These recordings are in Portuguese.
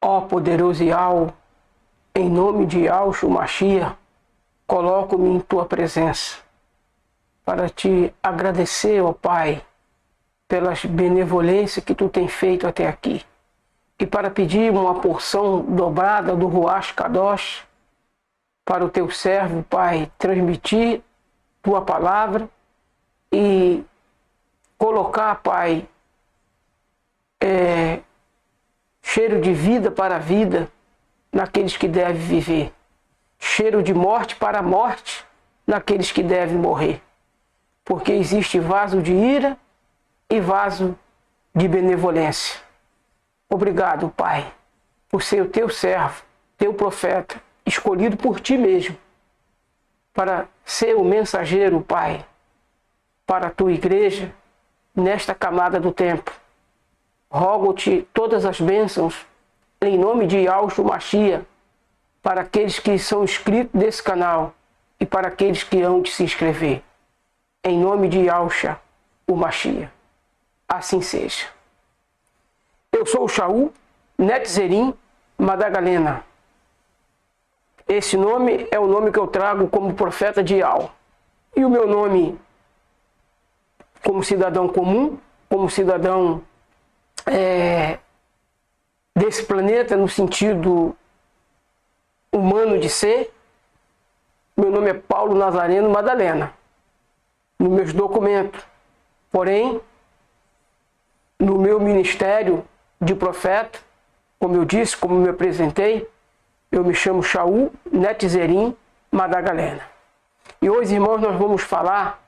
Ó poderoso Yahweh, em nome de Yahshua Mashiach, coloco-me em tua presença para te agradecer, ó Pai, pelas benevolências que tu tens feito até aqui, e para pedir uma porção dobrada do Ruach Kadosh para o teu servo, Pai, transmitir tua palavra e colocar, Pai, cheiro de vida para a vida naqueles que devem viver, cheiro de morte para a morte naqueles que devem morrer, porque existe vaso de ira e vaso de benevolência. Obrigado, Pai, por ser o teu servo, teu profeta, escolhido por ti mesmo, para ser o mensageiro, Pai, para a tua igreja, nesta camada do tempo. Rogo-te todas as bênçãos, em nome de Yahshua Mashiach, para aqueles que são inscritos nesse canal e para aqueles que hão de se inscrever. Em nome de Yahshua, o Mashiach. Assim seja. Eu sou o Shaul Netzerim Madagalena. Esse nome é o nome que eu trago como profeta de Yahweh. E o meu nome, como cidadão comum, como cidadão desse planeta, no sentido humano de ser, meu nome é Paulo Nazareno Madalena, nos meus documentos. Porém, no meu ministério de profeta, como eu disse, como me apresentei, eu me chamo Shaul Netzerim Madagalena. E hoje, irmãos, nós vamos falar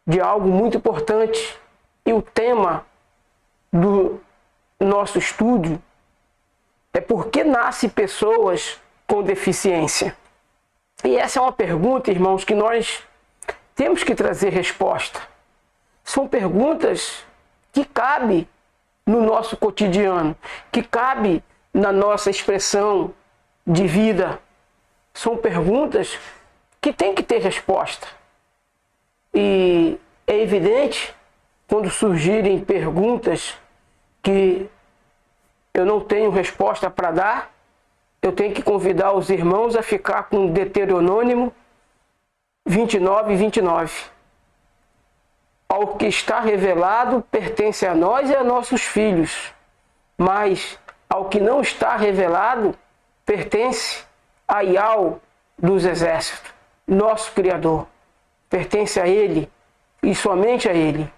de algo muito importante, e o tema do nosso estudo é por que nascem pessoas com deficiência. E essa é uma pergunta, irmãos, que nós temos que trazer resposta. São perguntas que cabem no nosso cotidiano, que cabem na nossa expressão de vida. São perguntas que têm que ter resposta. E é evidente, quando surgirem perguntas que eu não tenho resposta para dar, eu tenho que convidar os irmãos a ficar com Deuteronômio 29 e 29. Ao que está revelado pertence a nós e a nossos filhos, mas ao que não está revelado pertence a Yahweh dos exércitos, nosso Criador. Pertence a Ele e somente a Ele.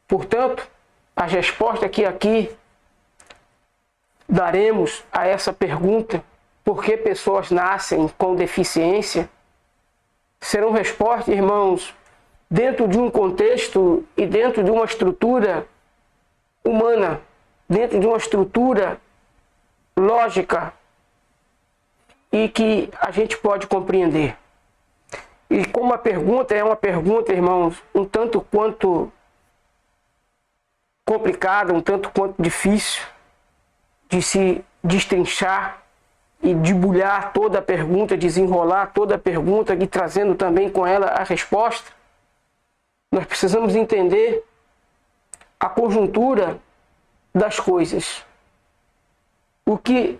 Portanto, as respostas que aqui daremos a essa pergunta, por que pessoas nascem com deficiência, serão respostas, irmãos, dentro de um contexto e dentro de uma estrutura humana, dentro de uma estrutura lógica e que a gente pode compreender. E como a pergunta é uma pergunta, irmãos, um tanto quanto complicada, um tanto quanto difícil de se destrinchar e debulhar toda a pergunta, desenrolar toda a pergunta e trazendo também com ela a resposta, nós precisamos entender a conjuntura das coisas. O que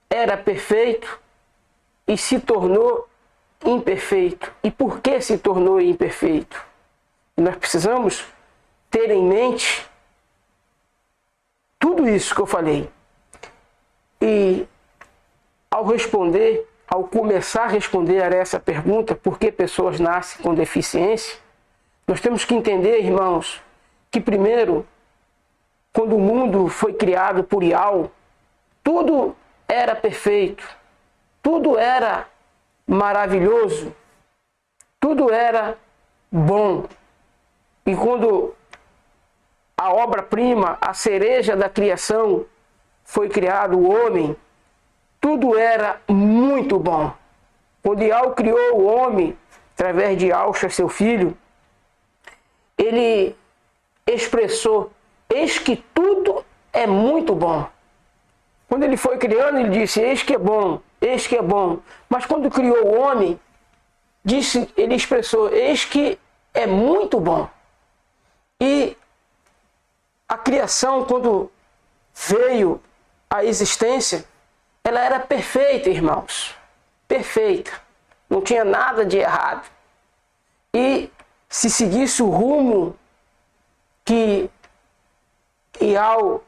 era perfeito e se tornou imperfeito. E por que se tornou imperfeito? Nós precisamos ter em mente tudo isso que eu falei. E ao responder, ao começar a responder a essa pergunta, por que pessoas nascem com deficiência, nós temos que entender, irmãos, que primeiro, quando o mundo foi criado por Yahweh, tudo era perfeito, tudo era maravilhoso, tudo era bom. E quando a obra-prima, a cereja da criação, foi criado o homem, tudo era muito bom. Quando Yahweh criou o homem, através de Yahshua, seu filho, ele expressou, eis que tudo é muito bom. Quando ele foi criando, ele disse, eis que é bom, eis que é bom. Mas quando criou o homem, ele expressou, eis que é muito bom. E a criação, quando veio a existência, ela era perfeita, irmãos. Perfeita. Não tinha nada de errado. E se seguisse o rumo que Ial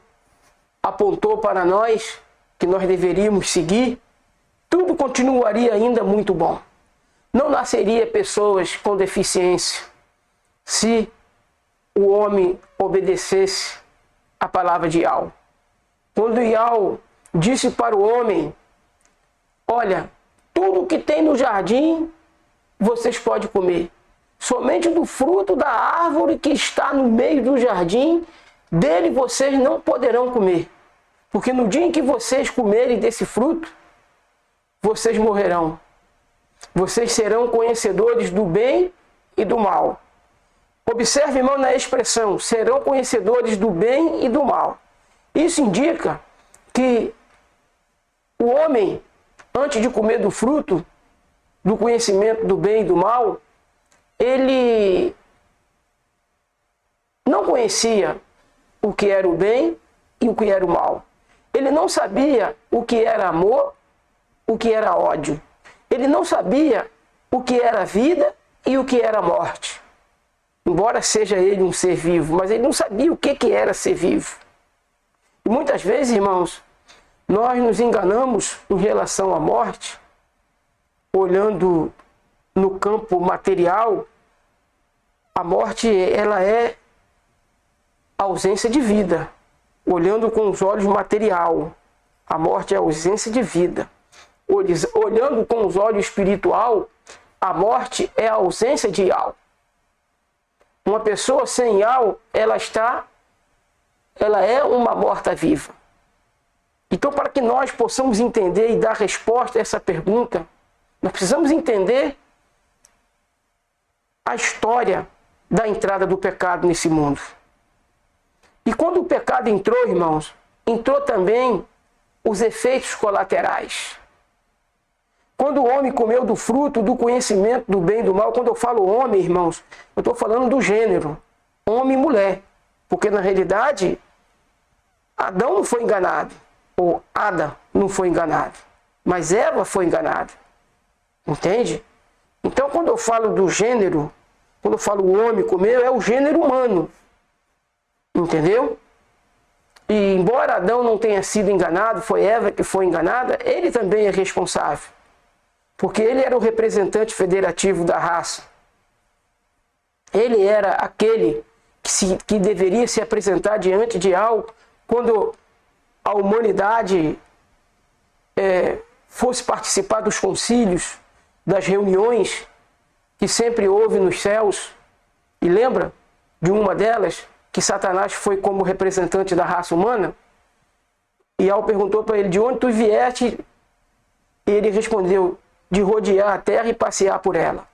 apontou para nós, que nós deveríamos seguir, tudo continuaria ainda muito bom. Não nasceria pessoas com deficiência se o homem obedecesse a palavra de Ial. Quando Ial disse para o homem: olha, tudo que tem no jardim vocês podem comer, somente do fruto da árvore que está no meio do jardim, dele vocês não poderão comer, porque no dia em que vocês comerem desse fruto, vocês morrerão. Vocês serão conhecedores do bem e do mal. Observe, irmão, na expressão, serão conhecedores do bem e do mal. Isso indica que o homem, antes de comer do fruto, do conhecimento do bem e do mal, ele não conhecia o que era o bem e o que era o mal. Ele não sabia o que era amor, o que era ódio. Ele não sabia o que era vida e o que era morte. Embora seja ele um ser vivo, mas ele não sabia o que era ser vivo. E muitas vezes, irmãos, nós nos enganamos em relação à morte, olhando no campo material. A morte, ela é ausência de vida. Olhando com os olhos material, a morte é ausência de vida. Olhando com os olhos espiritual, a morte é a ausência de Ial. Uma pessoa sem Ial, ela é uma morta-viva. Então, para que nós possamos entender e dar resposta a essa pergunta, nós precisamos entender a história da entrada do pecado nesse mundo. E quando o pecado entrou, irmãos, entrou também os efeitos colaterais. Quando o homem comeu do fruto do conhecimento do bem e do mal, quando eu falo homem, irmãos, eu estou falando do gênero, homem e mulher. Porque na realidade, Adão não foi enganado, ou Ada não foi enganado, mas Eva foi enganada. Entende? Então, quando eu falo do gênero, quando eu falo o homem comeu, é o gênero humano. Entendeu? E embora Adão não tenha sido enganado, foi Eva que foi enganada, ele também é responsável. Porque ele era o representante federativo da raça. Ele era aquele que deveria se apresentar diante de algo quando a humanidade fosse participar dos concílios, das reuniões que sempre houve nos céus. E lembra de uma delas, que Satanás foi como representante da raça humana? E Ial perguntou para ele: de onde tu vieste? E ele respondeu: de rodear a terra e passear por ela.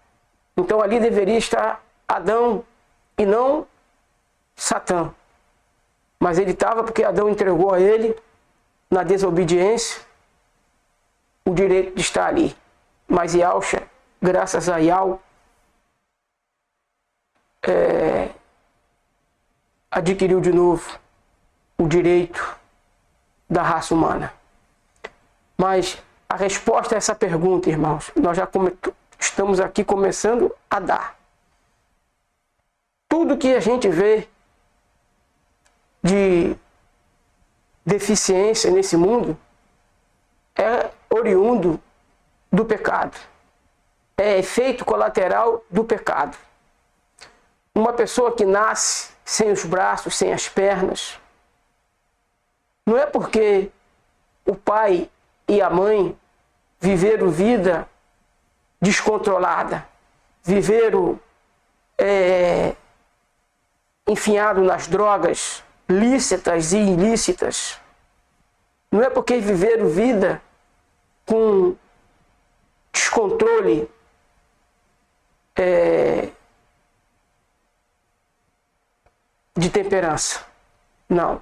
Então ali deveria estar Adão e não Satã. Mas ele estava porque Adão entregou a ele, na desobediência, o direito de estar ali. Mas Ial, graças a Ial, adquiriu de novo o direito da raça humana. Mas a resposta a essa pergunta, irmãos, nós já estamos aqui começando a dar. Tudo que a gente vê de deficiência nesse mundo é oriundo do pecado. É efeito colateral do pecado. Uma pessoa que nasce sem os braços, sem as pernas, não é porque o pai e a mãe viveram vida descontrolada, viveram enfiado nas drogas lícitas e ilícitas. Não é porque viveram vida com descontrole de temperança. Não.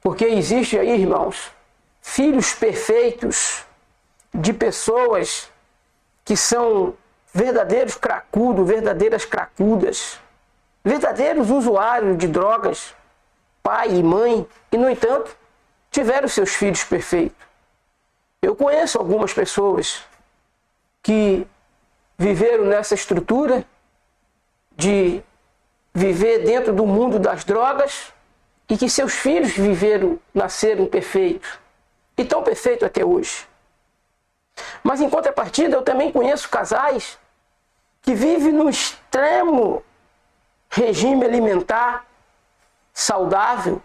Porque existe aí, irmãos, filhos perfeitos de pessoas que são verdadeiros cracudos, verdadeiras cracudas, verdadeiros usuários de drogas, pai e mãe, e no entanto, tiveram seus filhos perfeitos. Eu conheço algumas pessoas que viveram nessa estrutura de viver dentro do mundo das drogas e que seus filhos nasceram perfeitos e estão perfeitos até hoje. Mas em contrapartida, eu também conheço casais que vivem num extremo regime alimentar saudável,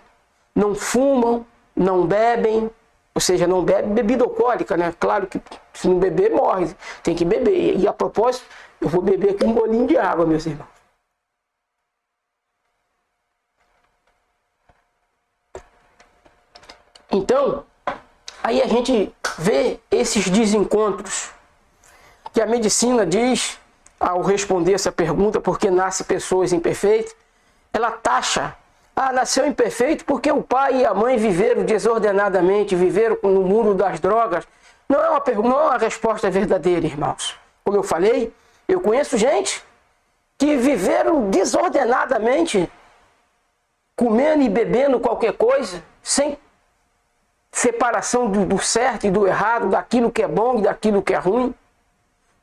não fumam, não bebem, ou seja, não bebe bebida alcoólica, né? Claro que se não beber, morre, tem que beber. E a propósito, eu vou beber aqui um bolinho de água, meus irmãos. Então, aí a gente vê esses desencontros que a medicina diz, ao responder essa pergunta, por que nasce pessoas imperfeitas, ela taxa, nasceu imperfeito porque o pai e a mãe viveram desordenadamente, viveram no mundo das drogas. Não é uma resposta verdadeira, irmãos. Como eu falei, eu conheço gente que viveram desordenadamente, comendo e bebendo qualquer coisa, sem separação do certo e do errado, daquilo que é bom e daquilo que é ruim,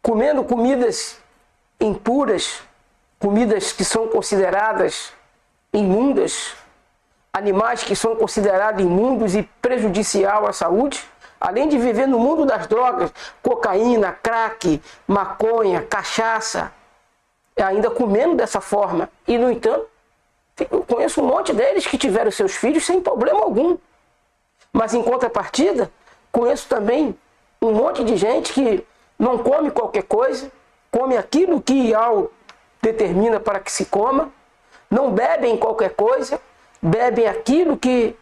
comendo comidas impuras, comidas que são consideradas imundas, animais que são considerados imundos e prejudicial à saúde, além de viver no mundo das drogas, cocaína, crack, maconha, cachaça, ainda comendo dessa forma. E, no entanto, eu conheço um monte deles que tiveram seus filhos sem problema algum. Mas, em contrapartida, conheço também um monte de gente que não come qualquer coisa, come aquilo que Ial determina para que se coma, não bebem qualquer coisa, bebem aquilo que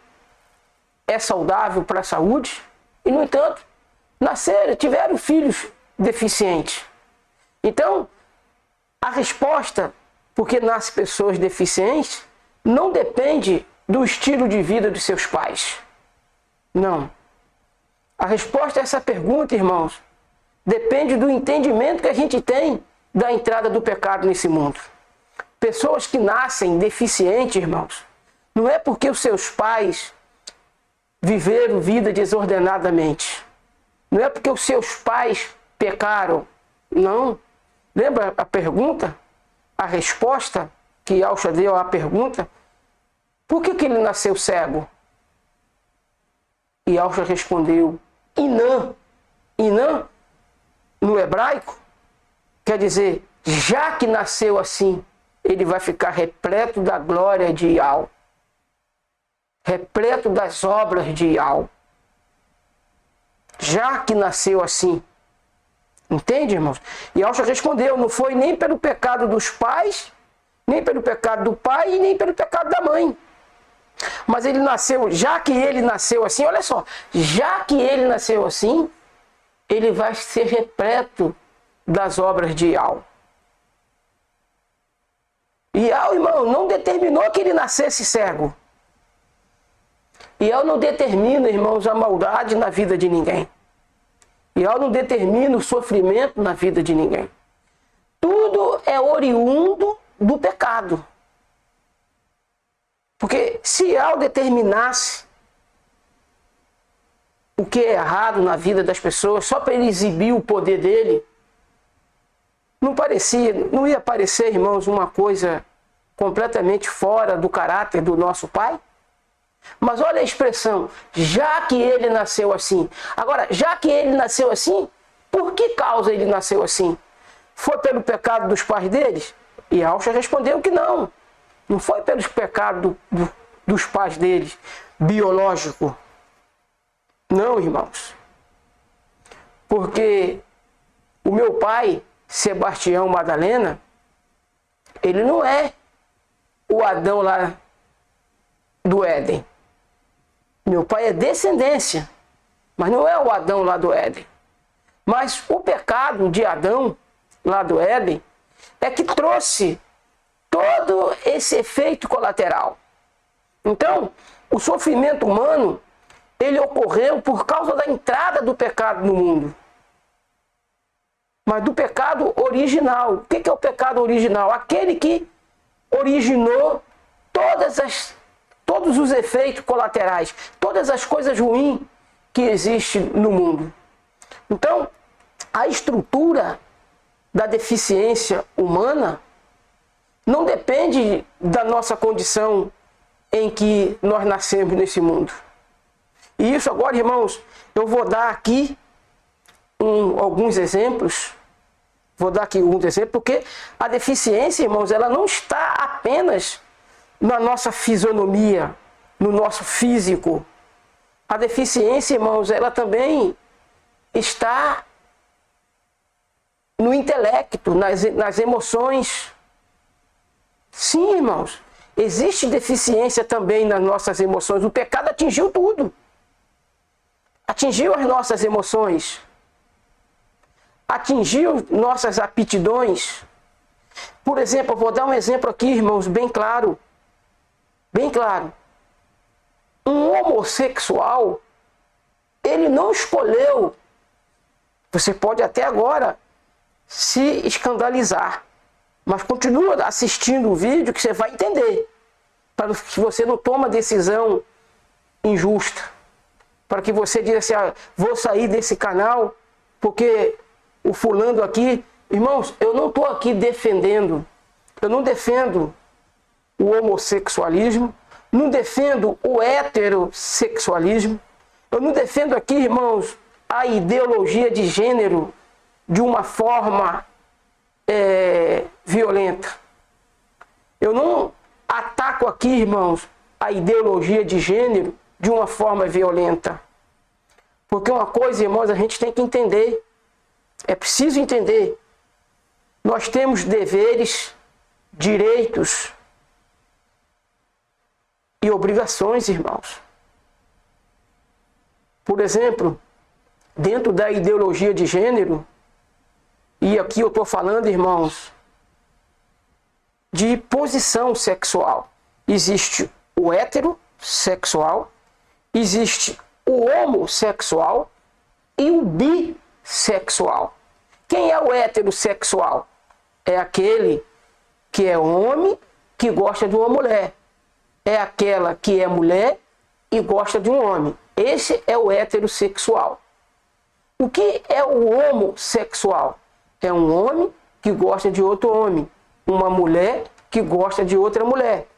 é saudável para a saúde, e, no entanto, tiveram filhos deficientes. Então, a resposta, porque nascem pessoas deficientes, não depende do estilo de vida dos seus pais. Não. A resposta a essa pergunta, irmãos, depende do entendimento que a gente tem da entrada do pecado nesse mundo. Pessoas que nascem deficientes, irmãos, não é porque os seus pais viveram vida desordenadamente. Não é porque os seus pais pecaram. Não. Lembra a pergunta? A resposta que Yahshua deu à pergunta? Por que ele nasceu cego? E Yahshua respondeu, Inã. Inã, no hebraico, quer dizer, já que nasceu assim, ele vai ficar repleto da glória de Ial, repleto das obras de Ial. Já que nasceu assim. Entende, irmãos? E Yahshua respondeu, não foi nem pelo pecado dos pais, nem pelo pecado do pai e nem pelo pecado da mãe. Mas ele nasceu, já que ele nasceu assim, olha só, já que ele nasceu assim, ele vai ser repleto das obras de Ial. Ial, irmão, não determinou que ele nascesse cego. Ial não determina, irmãos, a maldade na vida de ninguém. Ial não determina o sofrimento na vida de ninguém. Tudo é oriundo do pecado. Porque se Ial determinasse o que é errado na vida das pessoas, só para ele exibir o poder dele, não ia parecer, irmãos, uma coisa completamente fora do caráter do nosso Pai? Mas olha a expressão, já que ele nasceu assim. Agora, já que ele nasceu assim, por que causa ele nasceu assim? Foi pelo pecado dos pais deles? E Yahshua respondeu que não. Não foi pelos pecados dos pais deles, biológico. Não, irmãos. Porque o meu pai, Sebastião Madalena, ele não é o Adão lá do Éden. Meu pai é descendência, mas não é o Adão lá do Éden. Mas o pecado de Adão lá do Éden é que trouxe todo esse efeito colateral. Então, o sofrimento humano, ele ocorreu por causa da entrada do pecado no mundo. Mas do pecado original. O que é o pecado original? Aquele que originou todas as todos os efeitos colaterais, todas as coisas ruins que existem no mundo. Então, a estrutura da deficiência humana não depende da nossa condição em que nós nascemos nesse mundo. E isso agora, irmãos, eu vou dar aqui alguns exemplos. Vou dar aqui alguns exemplos, porque a deficiência, irmãos, ela não está apenas na nossa fisionomia, no nosso físico. A deficiência, irmãos, ela também está no intelecto, nas emoções. Sim, irmãos, existe deficiência também nas nossas emoções. O pecado atingiu tudo. Atingiu as nossas emoções. Atingiu nossas aptidões. Por exemplo, eu vou dar um exemplo aqui, irmãos, bem claro. Bem claro. Um homossexual, ele não escolheu. Você pode até agora se escandalizar, mas continua assistindo o vídeo que você vai entender, para que você não tome decisão injusta, para que você diga assim, vou sair desse canal porque o fulano aqui... Irmãos, eu não estou aqui defendendo, eu não defendo o homossexualismo, não defendo o heterossexualismo, eu não defendo aqui, irmãos, a ideologia de gênero de uma forma violenta. Eu não ataco aqui, irmãos, a ideologia de gênero de uma forma violenta. Porque uma coisa, irmãos, a gente tem que entender. É preciso entender. Nós temos deveres, direitos e obrigações, irmãos. Por exemplo, dentro da ideologia de gênero, e aqui eu estou falando, irmãos, de posição sexual. Existe o heterossexual, existe o homossexual e o bissexual. Quem é o heterossexual? É aquele que é homem que gosta de uma mulher. É aquela que é mulher e gosta de um homem. Esse é o heterossexual. O que é o homossexual? É um homem que gosta de outro homem. Uma mulher que gosta de outra mulher.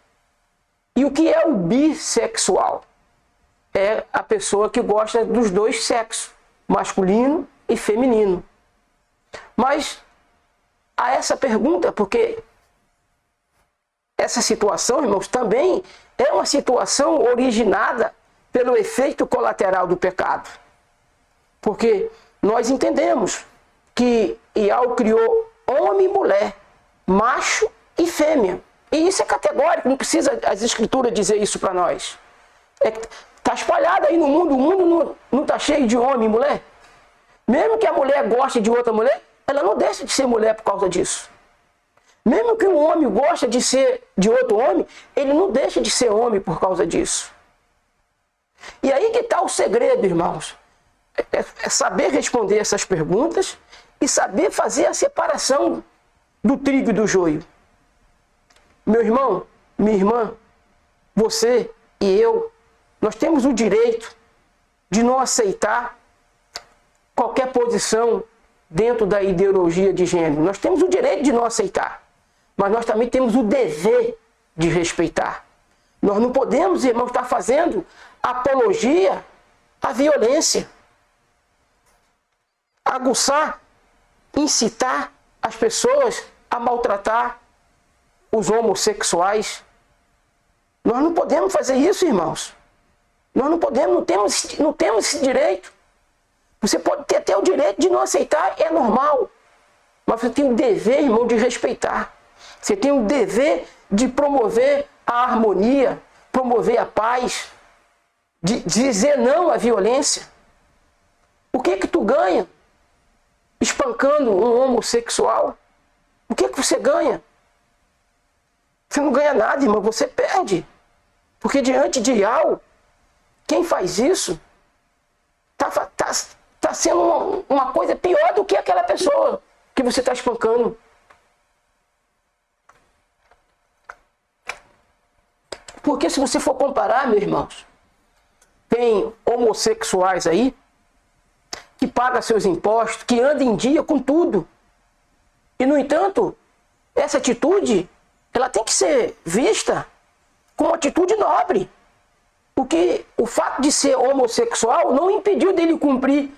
E o que é o bissexual? É a pessoa que gosta dos dois sexos, masculino e feminino. Mas a essa pergunta, porque essa situação, irmãos, também é uma situação originada pelo efeito colateral do pecado. Porque nós entendemos que Yahweh criou homem e mulher, macho e fêmea. E isso é categórico, não precisa as escrituras dizer isso para nós. Está espalhado aí no mundo, o mundo não está cheio de homem e mulher. Mesmo que a mulher goste de outra mulher, ela não deixa de ser mulher por causa disso. Mesmo que um homem goste de ser de outro homem, ele não deixa de ser homem por causa disso. E aí que está o segredo, irmãos. É saber responder essas perguntas e saber fazer a separação do trigo e do joio. Meu irmão, minha irmã, você e eu, nós temos o direito de não aceitar qualquer posição dentro da ideologia de gênero. Nós temos o direito de não aceitar, mas nós também temos o dever de respeitar. Nós não podemos, irmãos, estar fazendo apologia à violência, aguçar, incitar as pessoas a maltratar os homossexuais. Nós não podemos fazer isso, irmãos. Nós não podemos, não temos esse direito. Você pode ter até o direito de não aceitar, é normal. Mas você tem o dever, irmão, de respeitar. Você tem o dever de promover a harmonia, promover a paz, de dizer não à violência. O que tu ganha espancando um homossexual? O que você ganha? Você não ganha nada, irmão, você perde. Porque diante de Yahweh, quem faz isso está sendo uma coisa pior do que aquela pessoa que você está espancando. Por Porque se você for comparar, meus irmãos, tem homossexuais aí que pagam seus impostos, que andam em dia com tudo. E, no entanto, essa atitude, ela tem que ser vista como uma atitude nobre. Porque o fato de ser homossexual não impediu dele cumprir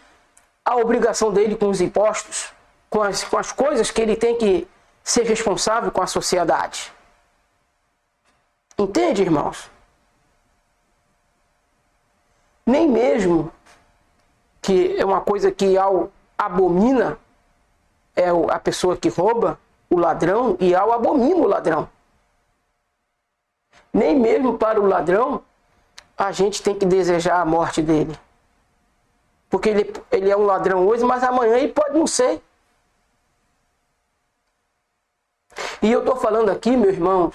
a obrigação dele com os impostos, com as coisas que ele tem que ser responsável com a sociedade. Entende, irmãos? Nem mesmo que é uma coisa que abomina é a pessoa que rouba, o ladrão, e abomina o ladrão. Nem mesmo para o ladrão a gente tem que desejar a morte dele. Porque ele é um ladrão hoje, mas amanhã ele pode não ser. E eu estou falando aqui, meu irmão,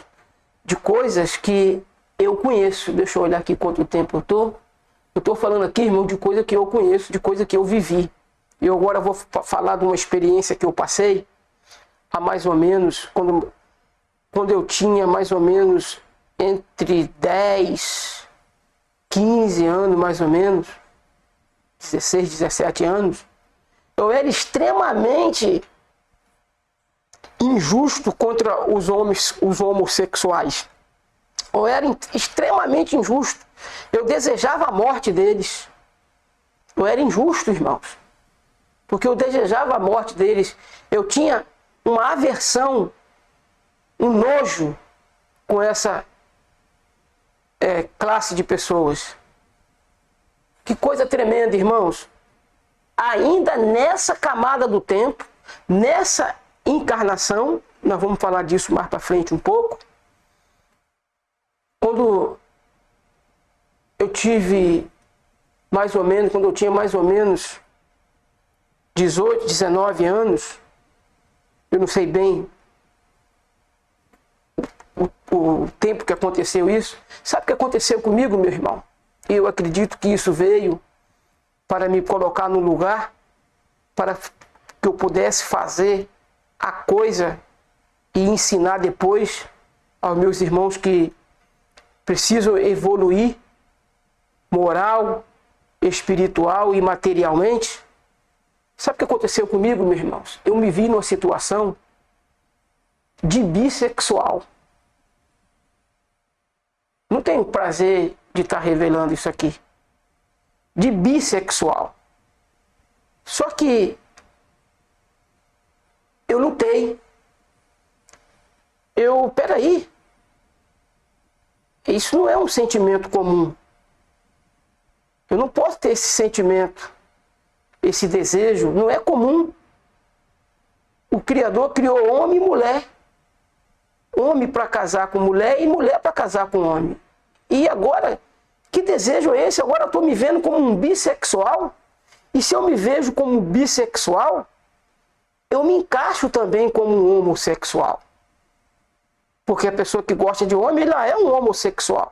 de coisas que eu conheço. Deixa eu olhar aqui quanto tempo eu estou. Eu estou falando aqui, irmão, de coisa que eu conheço, de coisa que eu vivi. E eu agora vou falar de uma experiência que eu passei há mais ou menos, quando eu tinha mais ou menos entre 10, 15 anos, mais ou menos, 16, 17 anos. Eu era extremamente injusto contra os homossexuais. Eu era extremamente injusto. Eu desejava a morte deles. Eu era injusto, irmãos. Porque eu desejava a morte deles. Eu tinha uma aversão, um nojo com essa classe de pessoas. Que coisa tremenda, irmãos. Ainda nessa camada do tempo, nessa encarnação, nós vamos falar disso mais para frente um pouco, quando eu tive quando eu tinha mais ou menos 18, 19 anos, eu não sei bem o tempo que aconteceu isso. Sabe o que aconteceu comigo, meu irmão? Eu acredito que isso veio para me colocar no lugar, para que eu pudesse fazer a coisa e ensinar depois aos meus irmãos que precisam evoluir moral, espiritual e materialmente. Sabe o que aconteceu comigo, meus irmãos? Eu me vi numa situação de bissexual. Não tenho prazer de estar revelando isso aqui. De bissexual. Só que eu lutei. Peraí. Isso não é um sentimento comum. Eu não posso ter esse sentimento, esse desejo, não é comum. O Criador criou homem e mulher. Homem para casar com mulher e mulher para casar com homem. E agora, que desejo é esse? Agora eu estou me vendo como um bissexual? E se eu me vejo como um bissexual, eu me encaixo também como um homossexual. Porque a pessoa que gosta de homem, ela é um homossexual.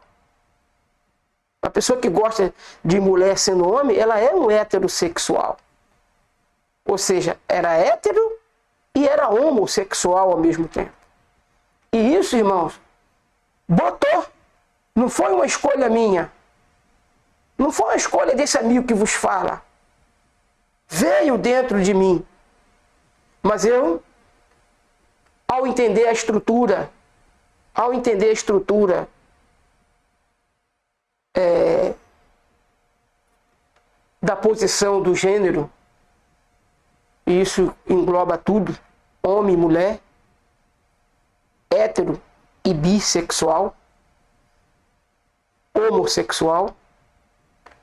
A pessoa que gosta de mulher sendo homem, ela é um heterossexual. Ou seja, era hétero e era homossexual ao mesmo tempo. E isso, irmãos, botou. Não foi uma escolha minha. Não foi uma escolha desse amigo que vos fala. Veio dentro de mim. Mas eu, ao entender a estrutura da posição do gênero, e isso engloba tudo, homem e mulher, hétero e bissexual, homossexual,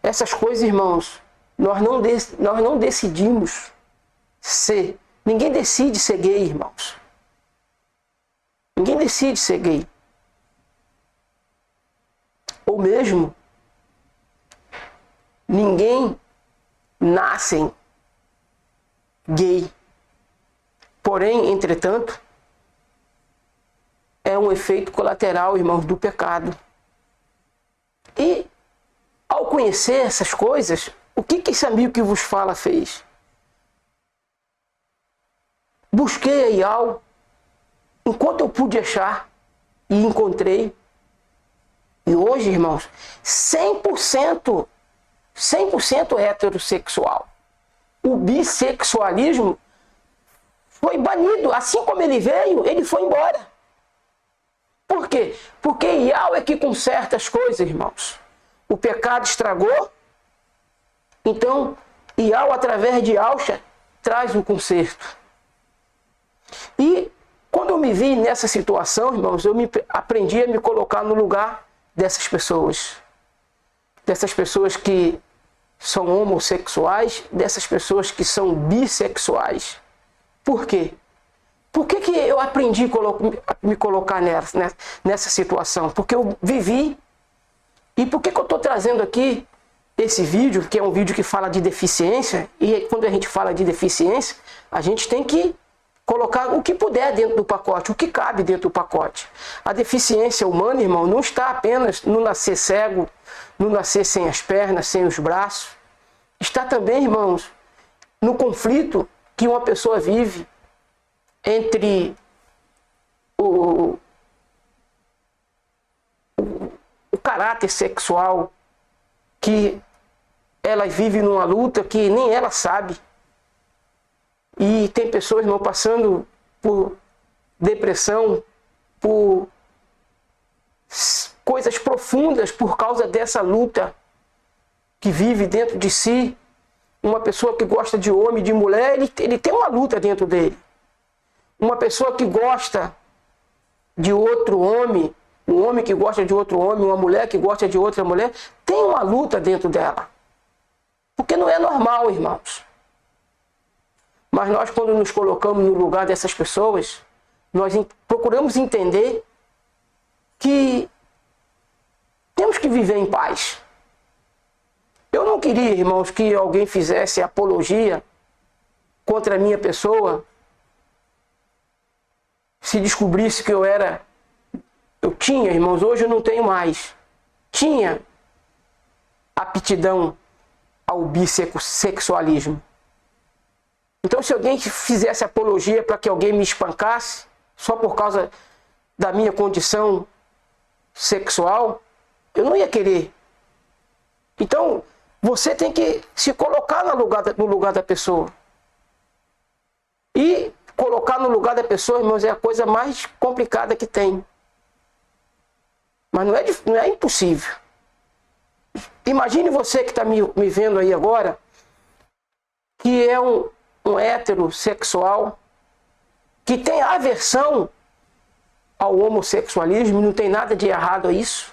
essas coisas, irmãos, nós não decidimos ser. Ninguém decide ser gay, irmãos. Ninguém decide ser gay. Ou mesmo, ninguém nasce gay. Porém, entretanto, é um efeito colateral, irmãos, do pecado. E, ao conhecer essas coisas, o que esse amigo que vos fala fez? Busquei enquanto eu pude achar, e encontrei, E hoje, irmãos, 100% heterossexual. O bissexualismo foi banido. Assim como ele veio, ele foi embora. Por quê? Porque Iau é que conserta as coisas, irmãos. O pecado estragou, então Iau, através de Alcha, traz o conserto. E quando eu me vi nessa situação, irmãos, eu aprendi a me colocar no lugar dessas pessoas. Dessas pessoas que são homossexuais, dessas pessoas que são bissexuais. Por quê? Por que eu aprendi a me colocar nessa situação? Porque eu vivi. E por que eu estou trazendo aqui esse vídeo, que é um vídeo que fala de deficiência, e quando a gente fala de deficiência, a gente tem que colocar o que puder dentro do pacote, o que cabe dentro do pacote. A deficiência humana, irmão, não está apenas no nascer cego, no nascer sem as pernas, sem os braços. Está também, irmãos, no conflito que uma pessoa vive entre o caráter sexual, que ela vive numa luta que nem ela sabe. E tem pessoas, irmão, passando por depressão, por coisas profundas por causa dessa luta que vive dentro de si. Uma pessoa que gosta de homem e de mulher, ele tem uma luta dentro dele. Uma pessoa que gosta de outro homem, um homem que gosta de outro homem, uma mulher que gosta de outra mulher, tem uma luta dentro dela. Porque não é normal, irmãos. Mas nós, quando nos colocamos no lugar dessas pessoas, nós procuramos entender que temos que viver em paz. Eu não queria, irmãos, que alguém fizesse apologia contra a minha pessoa, se descobrisse que eu tinha, irmãos, hoje eu não tenho mais, tinha aptidão ao bissexualismo. Então, se alguém fizesse apologia para que alguém me espancasse, só por causa da minha condição sexual, eu não ia querer. Então, você tem que se colocar no lugar da pessoa. E colocar no lugar da pessoa, irmãos, é a coisa mais complicada que tem. Mas não é impossível. Imagine você que está me vendo aí agora, que é um heterossexual, que tem aversão ao homossexualismo, não tem nada de errado a isso.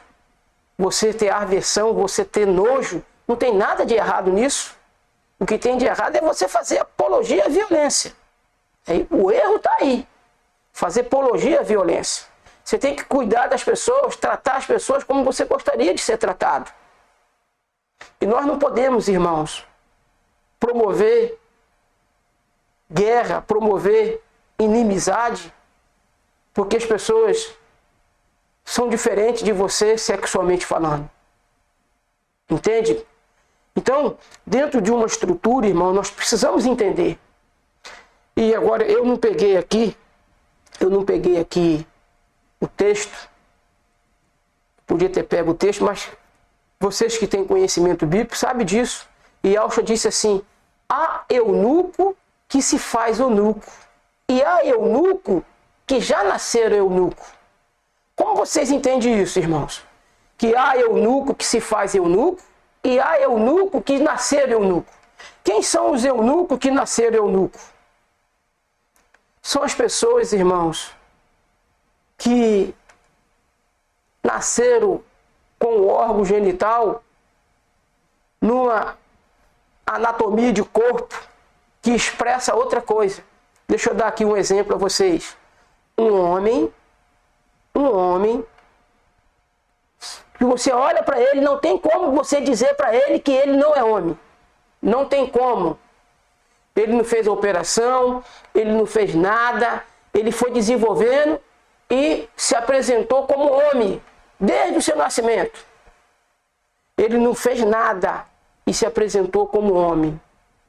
Você ter aversão, você ter nojo, não tem nada de errado nisso. O que tem de errado é você fazer apologia à violência. O erro está aí. Fazer apologia à violência. Você tem que cuidar das pessoas, tratar as pessoas como você gostaria de ser tratado. E nós não podemos, irmãos, promover guerra, promover inimizade, porque as pessoas são diferentes de você sexualmente falando. Entende? Então, dentro de uma estrutura, irmão, nós precisamos entender. E agora, eu não peguei aqui o texto. Podia ter pego o texto, mas vocês que têm conhecimento bíblico sabem disso. E Alcha disse assim: há eunuco que se faz eunuco, e há eunuco que já nasceram eunuco. Como vocês entendem isso, irmãos? Que há eunuco que se faz eunuco, e há eunuco que nasceram eunuco. Quem são os eunucos que nasceram eunuco? São as pessoas, irmãos, que nasceram com o órgão genital numa anatomia de corpo que expressa outra coisa. Deixa eu dar aqui um exemplo a vocês. Um homem, que você olha para ele, não tem como você dizer para ele que ele não é homem. Não tem como. Ele não fez a operação, ele não fez nada, ele foi desenvolvendo e se apresentou como homem, desde o seu nascimento. Ele não fez nada e se apresentou como homem,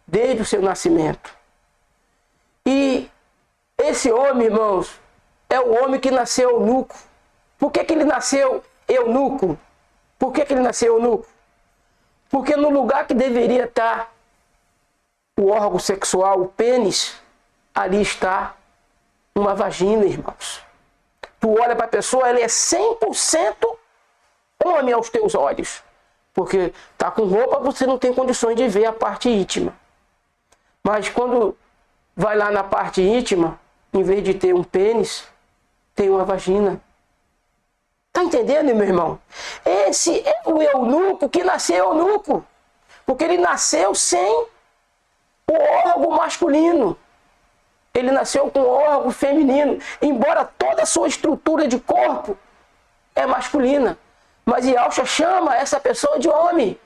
desde o seu nascimento. E esse homem, irmãos, é o homem que nasceu eunuco. Por que ele nasceu eunuco? Por que ele nasceu eunuco? Porque no lugar que deveria estar o órgão sexual, o pênis, ali está uma vagina, irmãos. Tu olha para a pessoa, ela é 100% homem aos teus olhos. Porque tá com roupa, você não tem condições de ver a parte íntima. Mas quando vai lá na parte íntima, em vez de ter um pênis, tem uma vagina. Tá entendendo, meu irmão? Esse é o eunuco que nasceu eunuco. Porque ele nasceu sem o órgão masculino. Ele nasceu com o órgão feminino. Embora toda a sua estrutura de corpo é masculina. Mas Yahshua chama essa pessoa de homem.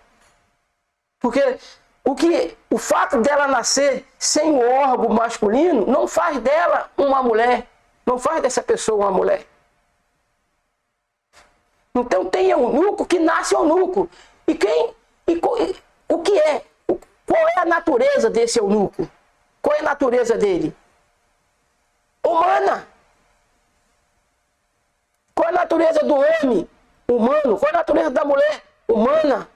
Porque o fato dela nascer sem o órgão masculino não faz dela uma mulher. Não faz dessa pessoa uma mulher. Então tem eunuco que nasce eunuco. O que é? Qual é a natureza desse eunuco? Qual é a natureza dele? Humana. Qual é a natureza do homem? Humano. Qual é a natureza da mulher? Humana.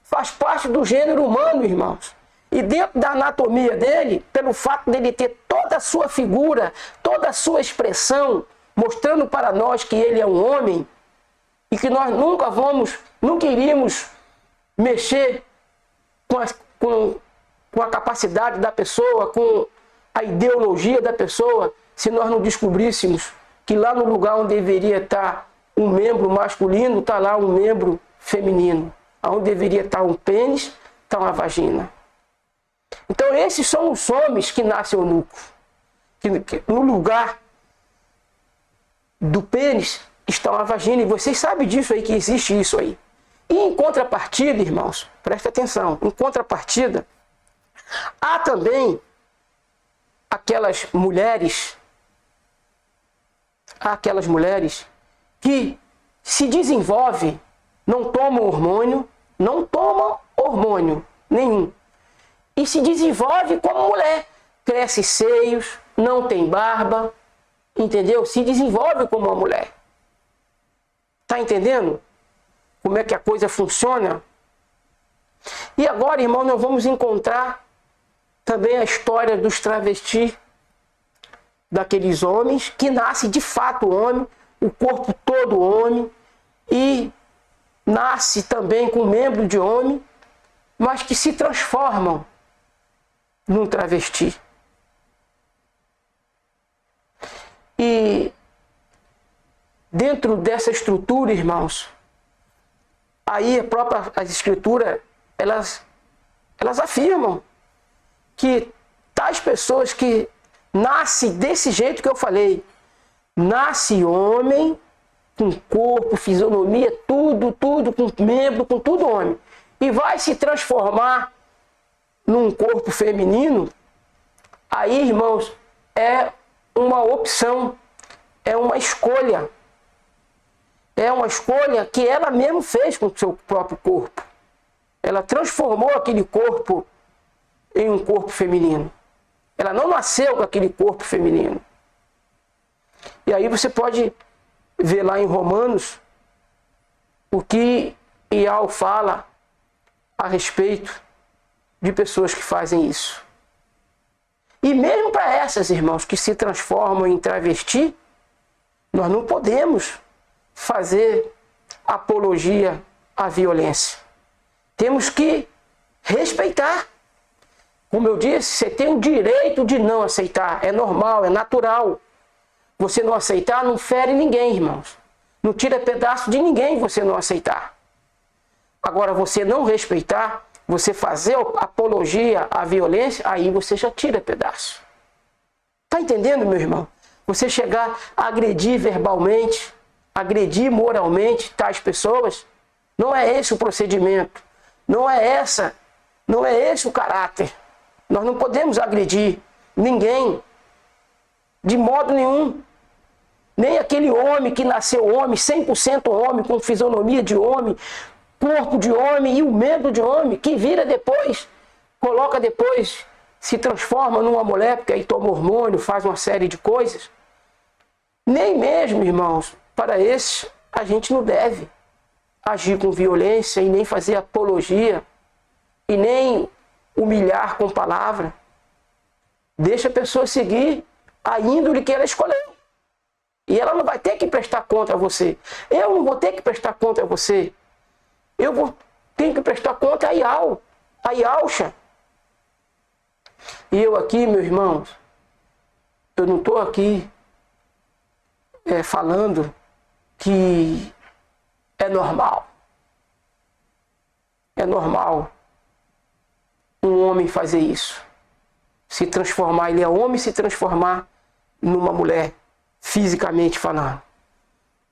Faz parte do gênero humano, irmãos. E dentro da anatomia dele, pelo fato dele ter toda a sua figura, toda a sua expressão, mostrando para nós que ele é um homem, e que nós nunca iríamos mexer com a capacidade da pessoa, com a ideologia da pessoa, se nós não descobríssemos que lá no lugar onde deveria estar um membro masculino, está lá um membro feminino. Onde deveria estar um pênis, está uma vagina. Então esses são os homens que nascem eunuco. Que no lugar do pênis está uma vagina. E vocês sabem disso aí, que existe isso aí. E em contrapartida, irmãos, presta atenção, em contrapartida, há também aquelas mulheres que se desenvolvem, não tomam hormônio nenhum. E se desenvolve como mulher. Cresce seios, não tem barba, entendeu? Se desenvolve como uma mulher. Tá entendendo como é que a coisa funciona? E agora, irmão, nós vamos encontrar também a história dos travestis, daqueles homens que nascem de fato homem, o corpo todo homem, e nasce também com membro de homem, mas que se transformam num travesti. E dentro dessa estrutura, irmãos, aí as escrituras, elas afirmam que tais pessoas que nascem desse jeito que eu falei, nasce homem, com corpo, fisionomia, tudo, com membro, com tudo homem, e vai se transformar num corpo feminino, aí, irmãos, é uma opção, é uma escolha. É uma escolha que ela mesma fez com o seu próprio corpo. Ela transformou aquele corpo em um corpo feminino. Ela não nasceu com aquele corpo feminino. E aí você pode ver lá em Romanos o que Ial fala a respeito de pessoas que fazem isso. E mesmo para essas, irmãos, que se transformam em travesti, nós não podemos fazer apologia à violência. Temos que respeitar. Como eu disse, você tem o direito de não aceitar. É normal, é natural. Você não aceitar não fere ninguém, irmãos. Não tira pedaço de ninguém você não aceitar. Agora, você não respeitar, você fazer apologia à violência, aí você já tira pedaço. Tá entendendo, meu irmão? Você chegar a agredir verbalmente, agredir moralmente tais pessoas, não é esse o procedimento. Não é esse o caráter. Nós não podemos agredir ninguém, de modo nenhum. Nem aquele homem que nasceu homem, 100% homem, com fisionomia de homem, corpo de homem e o membro de homem, que vira depois, coloca depois, se transforma numa mulher, porque aí toma hormônio, faz uma série de coisas. Nem mesmo, irmãos, para esses a gente não deve. agir com violência e nem fazer apologia e nem humilhar com palavra. Deixa a pessoa seguir a índole que ela escolheu. E ela não vai ter que prestar conta a você. Eu não vou ter que prestar conta a você. Tenho que prestar conta a Yalcha. E eu aqui, meus irmãos, eu não estou aqui falando que é normal. É normal um homem fazer isso. Se transformar, ele é homem, se transformar numa mulher, fisicamente falando.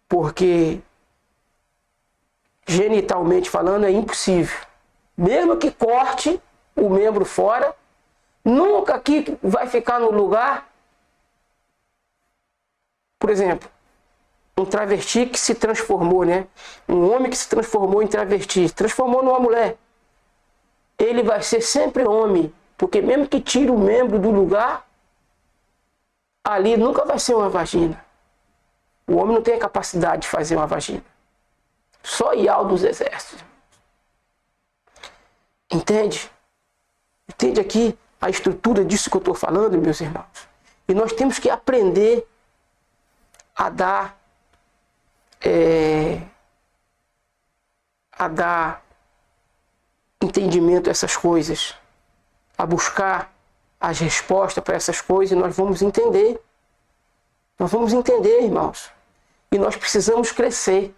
Porque, genitalmente falando, é impossível. Mesmo que corte o membro fora, nunca aqui vai ficar no lugar. Por exemplo, um travesti que se transformou, né? Um homem que se transformou em travesti, se transformou numa mulher. Ele vai ser sempre homem, porque mesmo que tire o membro do lugar, ali nunca vai ser uma vagina. O homem não tem a capacidade de fazer uma vagina. Só Ial dos exércitos. Entende? Entende aqui a estrutura disso que eu estou falando, meus irmãos? E nós temos que aprender a dar entendimento a essas coisas, a buscar as respostas para essas coisas, e nós vamos entender. Nós vamos entender, irmãos. E nós precisamos crescer.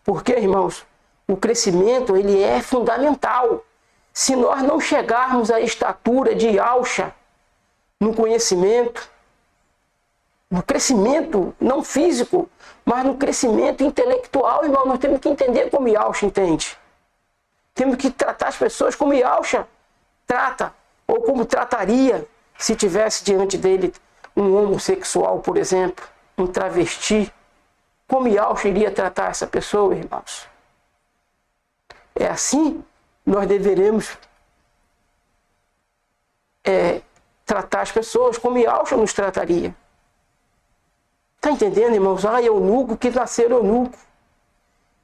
Porque, irmãos, o crescimento, ele é fundamental. Se nós não chegarmos à estatura de Yalcha, no conhecimento, no crescimento, não físico, mas no crescimento intelectual, irmão, nós temos que entender como Yalcha entende. Temos que tratar as pessoas como Yalcha trata, ou como trataria se tivesse diante dele um homossexual, por exemplo, um travesti. Como Yalcha iria tratar essa pessoa, irmãos? É assim nós deveremos tratar as pessoas como Yalcha nos trataria. Está entendendo, irmãos? Há eunuco que nascer eunuco.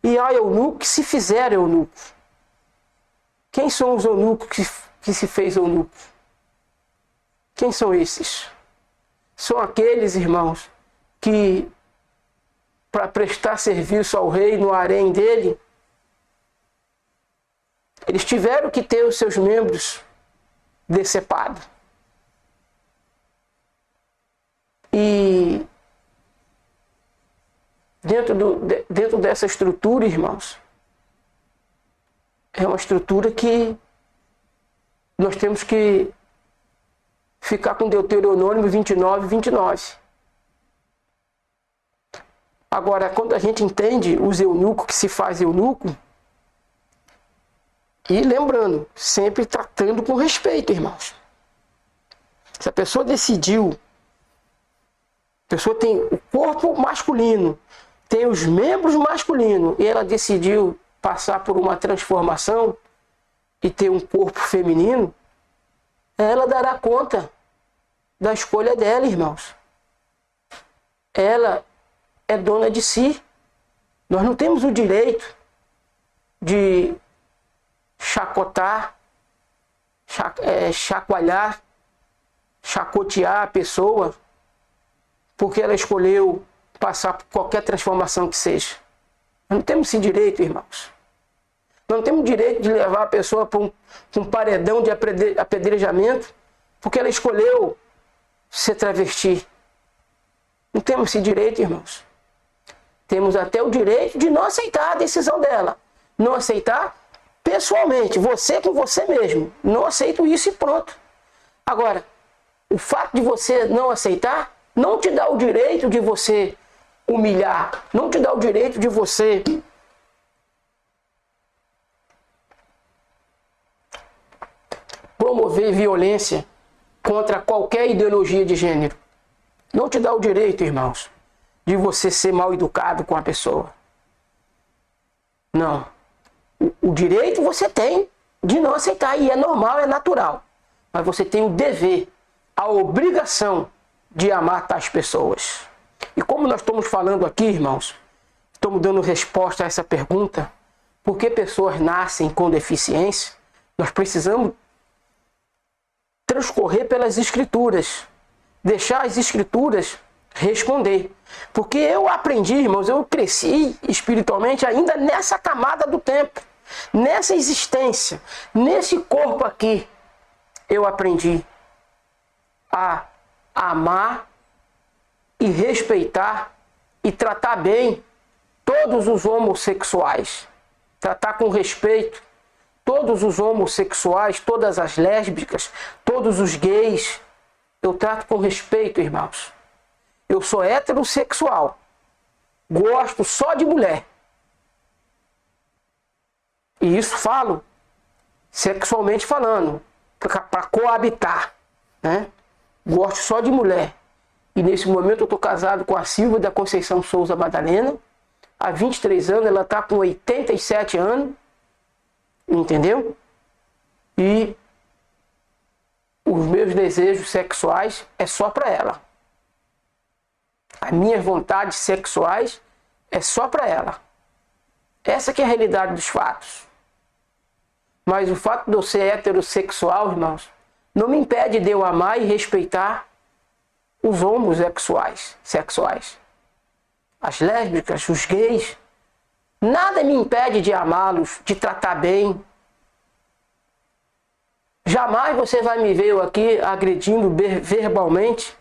E há eunuco que se fizer eunuco. Quem são os eunucos que se fez eunuco? Quem são esses? São aqueles, irmãos, que para prestar serviço ao rei no harém dele, eles tiveram que ter os seus membros decepados. E dentro dessa estrutura, irmãos, é uma estrutura que nós temos que ficar com Deuteronômio 29, 29. Agora, quando a gente entende os eunucos que se faz eunuco, e lembrando, sempre tratando com respeito, irmãos. Se a pessoa decidiu, a pessoa tem o corpo masculino, tem os membros masculinos, e ela decidiu passar por uma transformação e ter um corpo feminino, ela dará conta da escolha dela, irmãos. Ela é dona de si. Nós não temos o direito de chacotar, chacoalhar, chacotear a pessoa porque ela escolheu passar por qualquer transformação que seja. Nós não temos esse direito, irmãos. Nós não temos o direito de levar a pessoa para um paredão de apedrejamento porque ela escolheu ser travesti. Não temos esse direito, irmãos. Temos até o direito de não aceitar a decisão dela. Não aceitar pessoalmente, você com você mesmo. Não aceito isso e pronto. Agora, o fato de você não aceitar não te dá o direito de você humilhar. Não te dá o direito de você promover violência contra qualquer ideologia de gênero. Não te dá o direito, irmãos, de você ser mal educado com a pessoa. Não. O direito você tem de não aceitar, e é normal, é natural. Mas você tem o dever, a obrigação de amar tais pessoas. E como nós estamos falando aqui, irmãos, estamos dando resposta a essa pergunta, por que pessoas nascem com deficiência, nós precisamos transcorrer pelas Escrituras, deixar as Escrituras responder. Porque eu aprendi, irmãos, eu cresci espiritualmente ainda nessa camada do tempo, nessa existência, nesse corpo aqui. Eu aprendi a amar e respeitar e tratar bem todos os homossexuais. Tratar com respeito todos os homossexuais, todas as lésbicas, todos os gays. Eu trato com respeito, irmãos. Eu sou heterossexual. Gosto só de mulher. E isso falo sexualmente falando, para coabitar, né? Gosto só de mulher. E nesse momento eu estou casado com a Silvia da Conceição Souza Madalena. Há 23 anos, ela está com 87 anos. Entendeu? E os meus desejos sexuais é só para ela. As minhas vontades sexuais é só para ela. Essa que é a realidade dos fatos. Mas o fato de eu ser heterossexual, irmãos, não me impede de eu amar e respeitar os homossexuais, sexuais. As lésbicas, os gays. Nada me impede de amá-los, de tratar bem. Jamais você vai me ver eu aqui agredindo verbalmente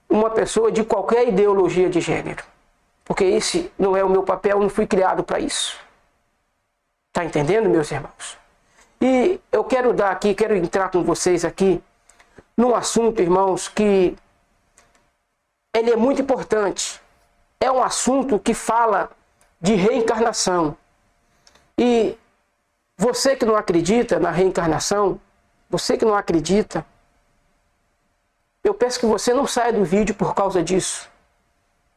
uma pessoa de qualquer ideologia de gênero. Porque esse não é o meu papel, eu não fui criado para isso. Tá entendendo, meus irmãos? E eu quero entrar com vocês aqui num assunto, irmãos, que ele é muito importante. É um assunto que fala de reencarnação. E você que não acredita na reencarnação, você que não acredita, eu peço que você não saia do vídeo por causa disso.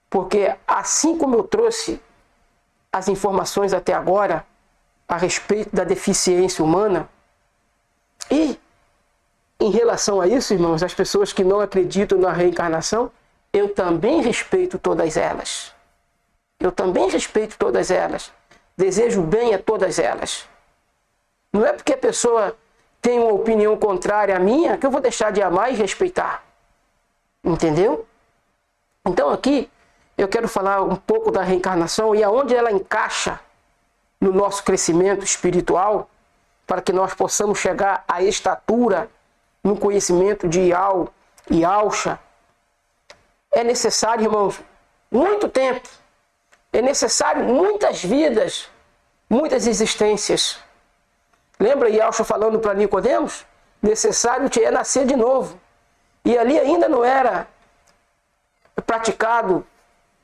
Porque assim como eu trouxe as informações até agora a respeito da deficiência humana, e em relação a isso, irmãos, as pessoas que não acreditam na reencarnação, eu também respeito todas elas. Eu também respeito todas elas. Desejo bem a todas elas. Não é porque a pessoa tem uma opinião contrária à minha que eu vou deixar de amar e respeitar. Entendeu? Então aqui eu quero falar um pouco da reencarnação e aonde ela encaixa no nosso crescimento espiritual para que nós possamos chegar à estatura no conhecimento de Iau e Alcha. É necessário, irmãos, muito tempo. É necessário muitas vidas, muitas existências. Lembra Yalcha falando para Nicodemos? Necessário te é nascer de novo. E ali ainda não era praticado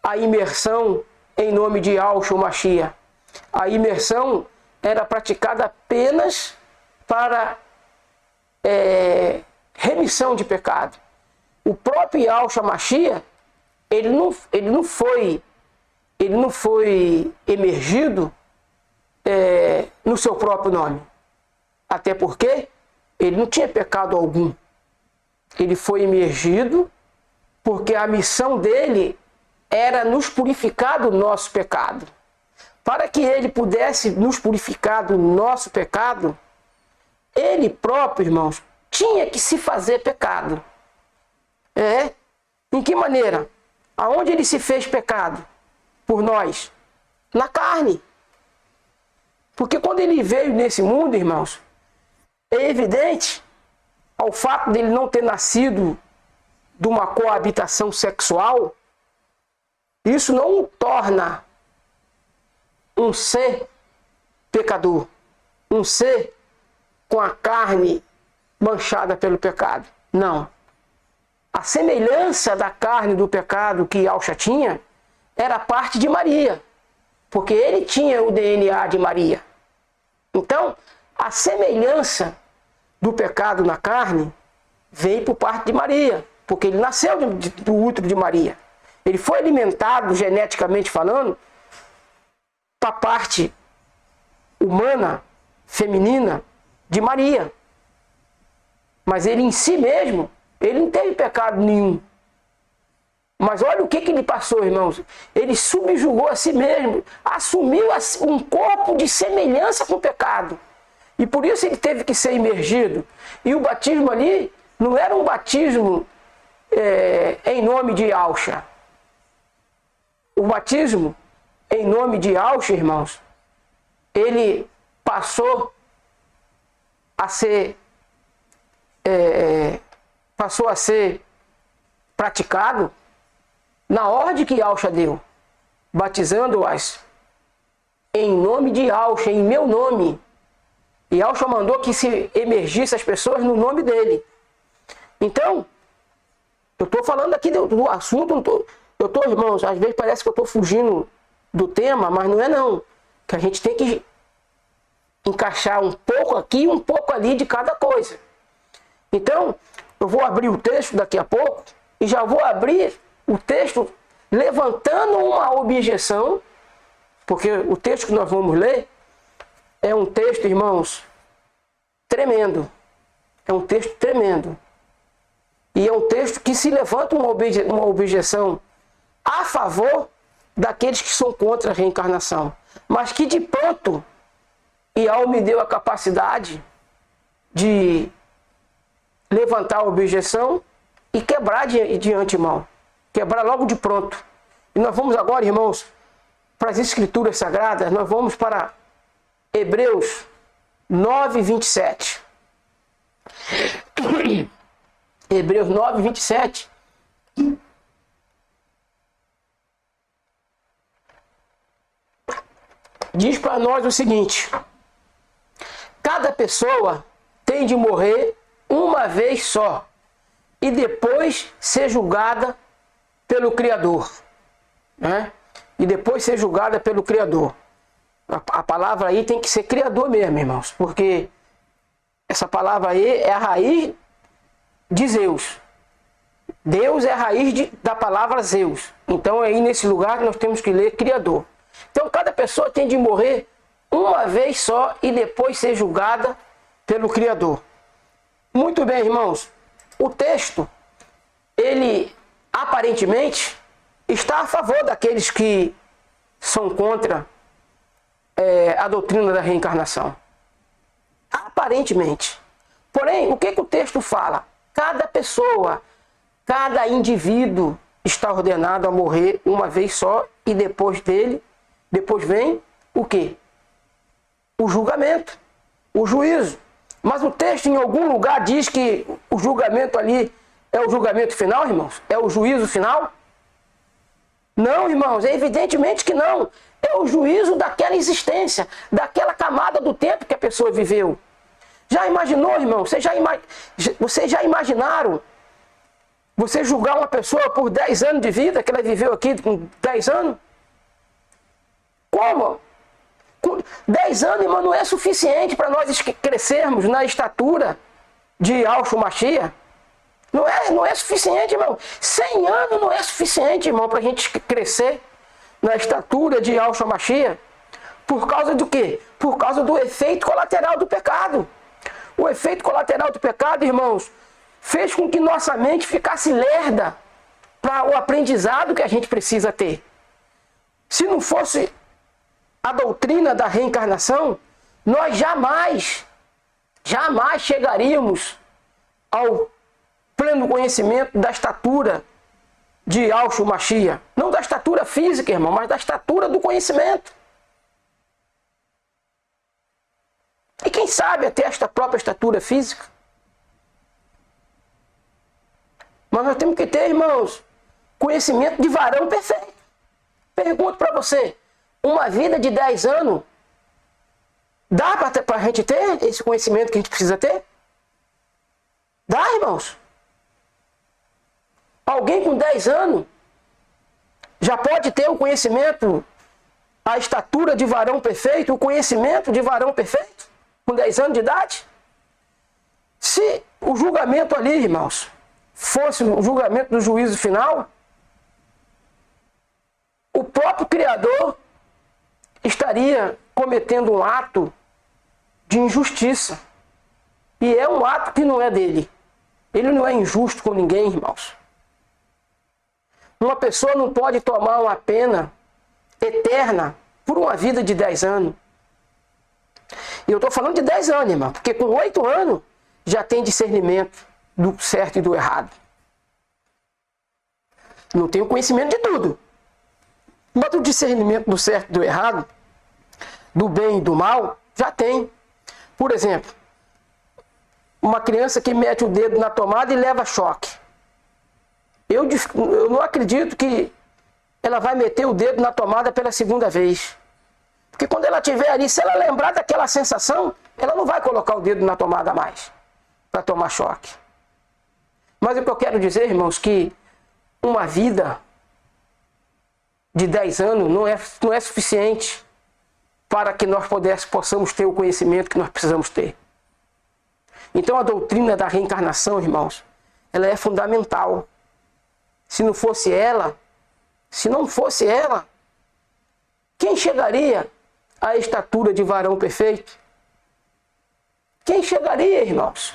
a imersão em nome de Yahshua Mashiach. A imersão era praticada apenas para remissão de pecado. O próprio Yahshua Mashiach, ele não foi emergido no seu próprio nome. Até porque ele não tinha pecado algum. Ele foi emergido porque a missão dele era nos purificar do nosso pecado. Para que ele pudesse nos purificar do nosso pecado, ele próprio, irmãos, tinha que se fazer pecado. Em que maneira? Aonde ele se fez pecado? Por nós? Na carne. Porque quando ele veio nesse mundo, irmãos, é evidente, ao fato dele não ter nascido de uma coabitação sexual, isso não o torna um ser pecador, um ser com a carne manchada pelo pecado. Não. A semelhança da carne do pecado que Yahshua tinha era parte de Maria, porque ele tinha o DNA de Maria. Então, a semelhança do pecado na carne veio por parte de Maria, porque ele nasceu do útero de Maria. Ele foi alimentado, geneticamente falando, para a parte humana, feminina, de Maria. Mas ele em si mesmo, ele não teve pecado nenhum. Mas olha o que ele passou, irmãos. Ele subjugou a si mesmo, assumiu um corpo de semelhança com o pecado. E por isso ele teve que ser imergido. E o batismo ali não era um batismo em nome de Yahshua. O batismo em nome de Yahshua, irmãos, ele passou a ser praticado na ordem que Yahshua deu, batizando-as em nome de Yahshua, em meu nome. E Yahshua mandou que se emergisse as pessoas no nome dele. Então, eu estou falando aqui do assunto, irmãos, às vezes parece que eu estou fugindo do tema, mas não é não. Que a gente tem que encaixar um pouco aqui e um pouco ali de cada coisa. Então, eu vou abrir o texto daqui a pouco e já vou abrir o texto levantando uma objeção, porque o texto que nós vamos ler é um texto, irmãos, tremendo. É um texto tremendo. E é um texto que se levanta uma objeção a favor daqueles que são contra a reencarnação. Mas que de pronto, Yahweh me deu a capacidade de levantar a objeção e quebrar de antemão. Quebrar logo de pronto. E nós vamos agora, irmãos, para as Escrituras Sagradas, nós vamos para Hebreus 9, 27. Hebreus 9, 27. Diz para nós o seguinte: cada pessoa tem de morrer uma vez só e depois ser julgada pelo Criador, né? E depois ser julgada pelo Criador. A palavra aí tem que ser Criador mesmo, irmãos, porque essa palavra aí é a raiz de Zeus. Deus é a raiz da palavra Zeus. Então aí nesse lugar nós temos que ler Criador. Então cada pessoa tem de morrer uma vez só e depois ser julgada pelo Criador. Muito bem, irmãos. O texto, ele aparentemente está a favor daqueles que são contra a doutrina da reencarnação. Aparentemente. Porém, o que o texto fala? Cada pessoa, cada indivíduo está ordenado a morrer uma vez só e depois vem o quê? O julgamento, o juízo. Mas o texto em algum lugar diz que o julgamento ali é o julgamento final, irmãos? É o juízo final? Não, irmãos, é evidentemente que não. É o juízo daquela existência, daquela camada do tempo que a pessoa viveu. Já imaginou, irmão? Vocês já imaginaram você julgar uma pessoa por 10 anos de vida, que ela viveu aqui com 10 anos? Como? Com 10 anos, irmão, não é suficiente para nós crescermos na estatura de Yahshua Mashiach. Não é suficiente, irmão. 100 anos não é suficiente, irmão, para a gente crescer na estatura de Yahshua Mashiach. Por causa do quê? Por causa do efeito colateral do pecado. O efeito colateral do pecado, irmãos, fez com que nossa mente ficasse lerda para o aprendizado que a gente precisa ter. Se não fosse a doutrina da reencarnação, nós jamais chegaríamos ao pleno conhecimento da estatura de Yahshua Mashiach. Não da estatura física, irmão, mas da estatura do conhecimento. E quem sabe até esta própria estatura física. Mas nós temos que ter, irmãos, conhecimento de varão perfeito. Pergunto para você, uma vida de 10 anos, dá para a gente ter esse conhecimento que a gente precisa ter? Dá, irmãos? Alguém com 10 anos já pode ter o conhecimento, a estatura de varão perfeito, o conhecimento de varão perfeito? Com 10 anos de idade? Se o julgamento ali, irmãos, fosse o julgamento do juízo final, o próprio Criador estaria cometendo um ato de injustiça. E é um ato que não é dele. Ele não é injusto com ninguém, irmãos. Uma pessoa não pode tomar uma pena eterna por uma vida de 10 anos. E eu estou falando de 10 anos, irmão, porque com 8 anos já tem discernimento do certo e do errado. Não tenho conhecimento de tudo. Mas o discernimento do certo e do errado, do bem e do mal, já tem. Por exemplo, uma criança que mete o dedo na tomada e leva choque. Eu não acredito que ela vai meter o dedo na tomada pela segunda vez. Porque quando ela estiver ali, se ela lembrar daquela sensação, ela não vai colocar o dedo na tomada mais para tomar choque. Mas o que eu quero dizer, irmãos, que uma vida de 10 anos não é suficiente para que nós possamos ter o conhecimento que nós precisamos ter. Então a doutrina da reencarnação, irmãos, ela é fundamental. Se não fosse ela, quem chegaria à estatura de varão perfeito? Quem chegaria, irmãos?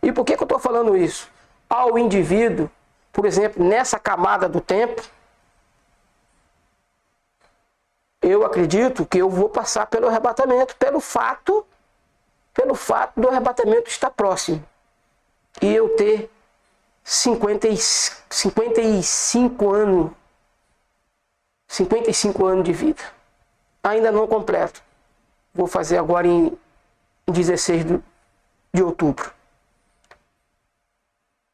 E por que eu estou falando isso? Ao indivíduo, por exemplo, nessa camada do tempo, eu acredito que eu vou passar pelo arrebatamento, pelo fato do arrebatamento estar próximo. E eu ter 55 anos de vida. Ainda não completo. Vou fazer agora em 16 de outubro.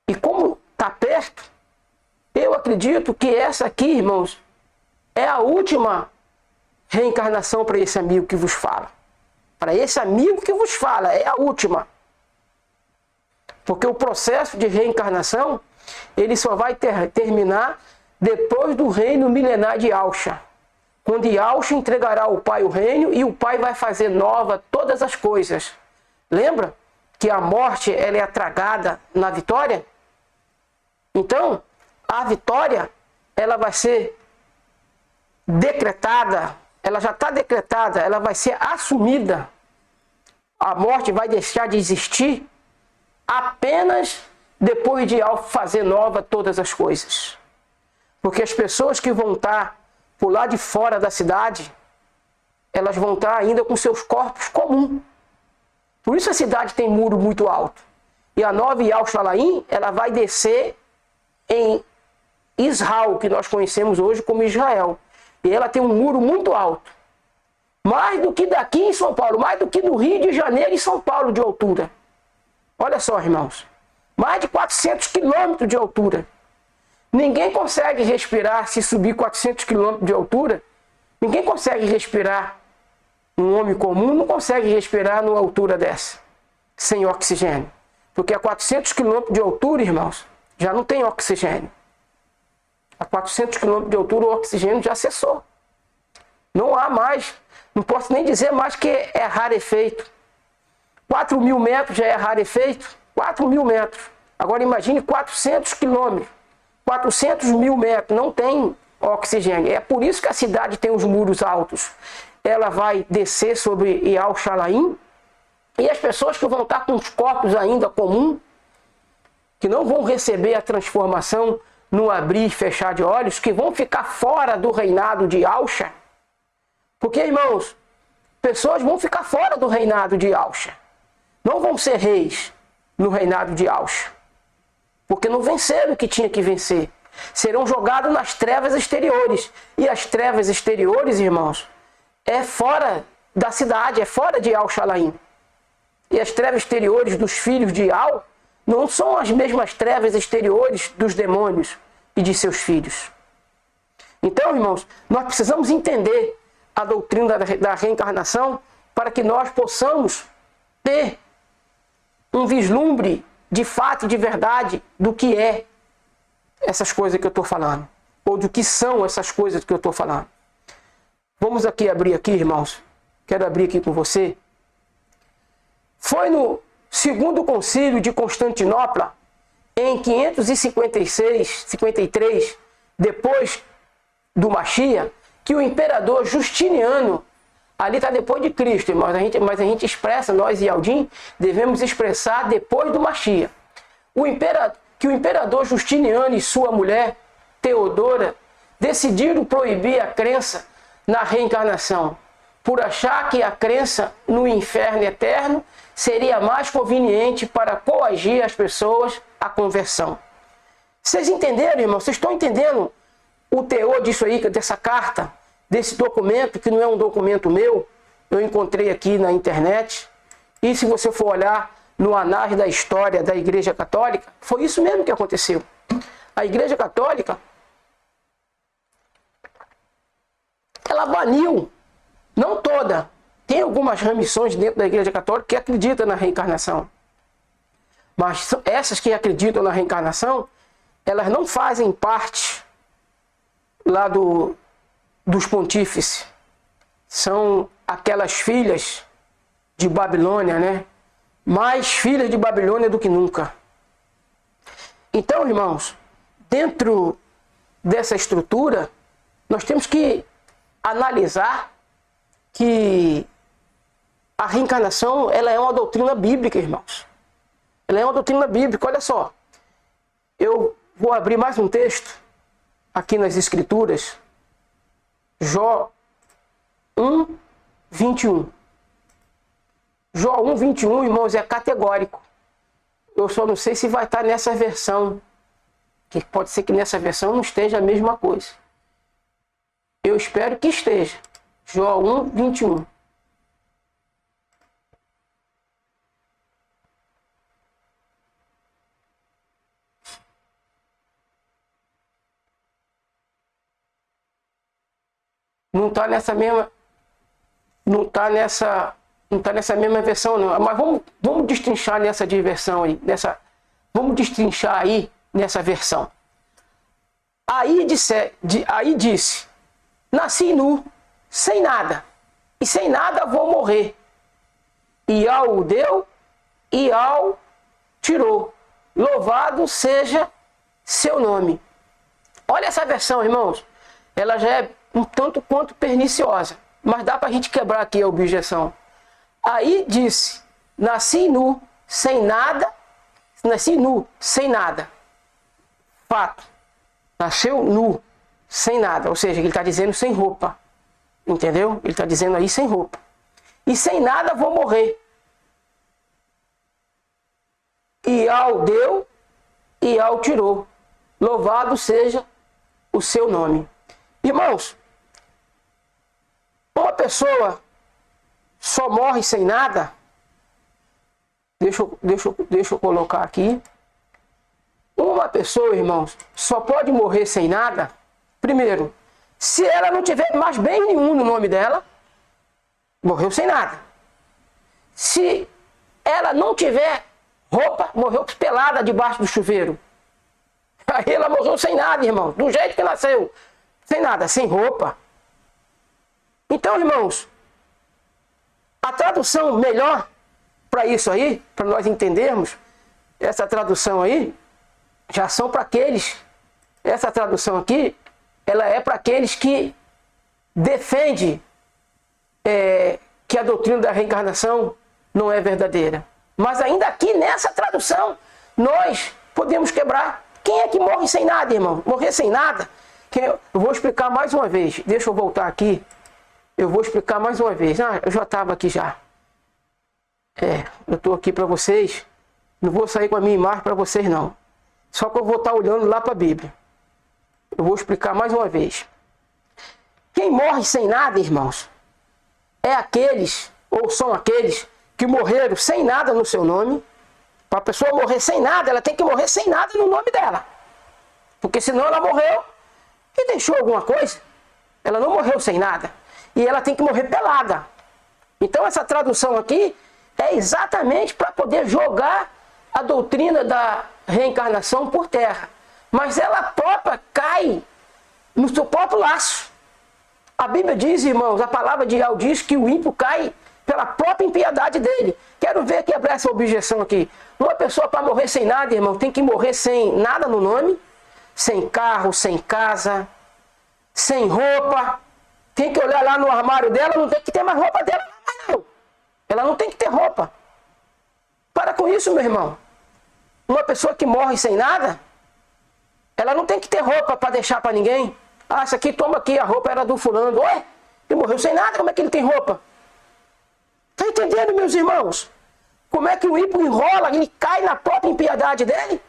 E como está perto, eu acredito que essa aqui, irmãos, é a última reencarnação para esse amigo que vos fala. Para esse amigo que vos fala, é a última. Porque o processo de reencarnação, ele só vai terminar depois do reino milenar de Yalcha. Quando Yalcha entregará ao Pai o reino e o Pai vai fazer nova todas as coisas. Lembra que a morte ela é tragada na vitória? Então, a vitória ela vai ser decretada, ela já está decretada, ela vai ser assumida. A morte vai deixar de existir apenas depois de fazer nova todas as coisas. Porque as pessoas que vão estar por lá de fora da cidade, elas vão estar ainda com seus corpos comuns. Por isso a cidade tem muro muito alto. E a nova Yalchalaim, ela vai descer em Israel, que nós conhecemos hoje como Israel. E ela tem um muro muito alto. Mais do que daqui em São Paulo, mais do que do Rio de Janeiro e São Paulo de altura. Olha só, irmãos. Mais de 400 quilômetros de altura. Ninguém consegue respirar se subir 400 quilômetros de altura. Ninguém consegue respirar. Um homem comum não consegue respirar numa altura dessa, sem oxigênio. Porque a 400 quilômetros de altura, irmãos, já não tem oxigênio. A 400 quilômetros de altura o oxigênio já cessou. Não há mais. Não posso nem dizer mais que é rarefeito. 4.000 metros já é rarefeito. 4.000 metros. Agora imagine 400 quilômetros. 400.000 metros. Não tem oxigênio. É por isso que a cidade tem os muros altos. Ela vai descer sobre Yalchalaim. E as pessoas que vão estar com os corpos ainda comuns, que não vão receber a transformação no abrir e fechar de olhos, que vão ficar fora do reinado de Yalcha. Porque, irmãos, pessoas vão ficar fora do reinado de Yalcha. Não vão ser reis no reinado de Yalcha. Porque não venceram o que tinha que vencer. Serão jogados nas trevas exteriores. E as trevas exteriores, irmãos, é fora da cidade, é fora de Yalchalaim. E as trevas exteriores dos filhos de Yal não são as mesmas trevas exteriores dos demônios e de seus filhos. Então, irmãos, nós precisamos entender a doutrina da reencarnação para que nós possamos ter um vislumbre de fato e de verdade do que é essas coisas que eu estou falando. Ou do que são essas coisas que eu estou falando. Vamos abrir aqui, irmãos. Quero abrir aqui com você. Foi no segundo concílio de Constantinopla, em 553, depois do Mashiach, que o imperador Justiniano, ali está depois de Cristo, irmãos, mas a gente expressa, nós e Aldim, devemos expressar depois do Mashiach. que o imperador Justiniano e sua mulher, Teodora, decidiram proibir a crença na reencarnação, por achar que a crença no inferno eterno seria mais conveniente para coagir as pessoas à conversão. Vocês entenderam, irmão? Vocês estão entendendo o teor disso aí, dessa carta, desse documento, que não é um documento meu, eu encontrei aqui na internet, e se você for olhar no anais da história da Igreja Católica, foi isso mesmo que aconteceu. A Igreja Católica, ela baniu, não toda, tem algumas ramições dentro da Igreja Católica que acreditam na reencarnação. Mas essas que acreditam na reencarnação, elas não fazem parte lá dos pontífices. São aquelas filhas de Babilônia, né? Mais filhas de Babilônia do que nunca. Então, irmãos, dentro dessa estrutura, nós temos que analisar que a reencarnação, ela é uma doutrina bíblica, irmãos. Ela é uma doutrina bíblica. Olha só, eu vou abrir mais um texto aqui nas Escrituras, Jó 1, 21. Jó 1, 21, irmãos, é categórico. Eu só não sei se vai estar nessa versão, que pode ser que nessa versão não esteja a mesma coisa. Eu espero que esteja. Jó 1, 21. Não está nessa mesma. Não está nessa mesma versão, não. Mas vamos destrinchar nessa versão aí. Vamos destrinchar aí nessa versão. Aí disse: nasci nu, sem nada, e sem nada vou morrer. E ao deu, e ao tirou. Louvado seja seu nome. Olha essa versão, irmãos. Ela já é um tanto quanto perniciosa, mas dá para a gente quebrar aqui a objeção. Aí disse: nasci nu, sem nada. Nasci nu, sem nada. Fato. Nasceu nu, sem nada. Ou seja, ele está dizendo sem roupa. Entendeu? Ele está dizendo aí sem roupa. E sem nada vou morrer. E ao deu, e ao tirou. Louvado seja o seu nome. Irmãos, uma pessoa só morre sem nada. Deixa eu colocar aqui. Uma pessoa, irmãos, só pode morrer sem nada. Primeiro, se ela não tiver mais bem nenhum no nome dela, morreu sem nada. Se ela não tiver roupa, morreu pelada debaixo do chuveiro. Aí ela morreu sem nada, irmão. Do jeito que nasceu. Sem nada, sem roupa. Então, irmãos, a tradução melhor para isso aí, para nós entendermos, essa tradução aí, já são para aqueles, essa tradução aqui, ela é para aqueles que defendem que a doutrina da reencarnação não é verdadeira. Mas ainda aqui nessa tradução, nós podemos quebrar. Quem é que morre sem nada, irmão? Morrer sem nada? Eu vou explicar mais uma vez. Deixa eu voltar aqui. Eu vou explicar mais uma vez. Eu já estava aqui já. Eu estou aqui para vocês. Não vou sair com a minha imagem para vocês, não. Só que eu vou estar olhando lá para a Bíblia. Eu vou explicar mais uma vez. Quem morre sem nada, irmãos, é aqueles, ou são aqueles, que morreram sem nada no seu nome. Para a pessoa morrer sem nada, ela tem que morrer sem nada no nome dela. Porque senão ela morreu e deixou alguma coisa. Ela não morreu sem nada. E ela tem que morrer pelada. Então essa tradução aqui é exatamente para poder jogar a doutrina da reencarnação por terra. Mas ela própria cai no seu próprio laço. A Bíblia diz, irmãos, a palavra de Yahweh diz que o ímpio cai pela própria impiedade dele. Quero ver quebrar essa objeção aqui. Uma pessoa para morrer sem nada, irmão, tem que morrer sem nada no nome, sem carro, sem casa, sem roupa. Tem que olhar lá no armário dela, não tem que ter mais roupa dela, não. Ela não tem que ter roupa. Para com isso, meu irmão. Uma pessoa que morre sem nada, ela não tem que ter roupa para deixar para ninguém. Ah, isso aqui, toma aqui, a roupa era do fulano. Ué, ele morreu sem nada, como é que ele tem roupa? Está entendendo, meus irmãos? Como é que o ímpio enrola, ele cai na própria impiedade dele?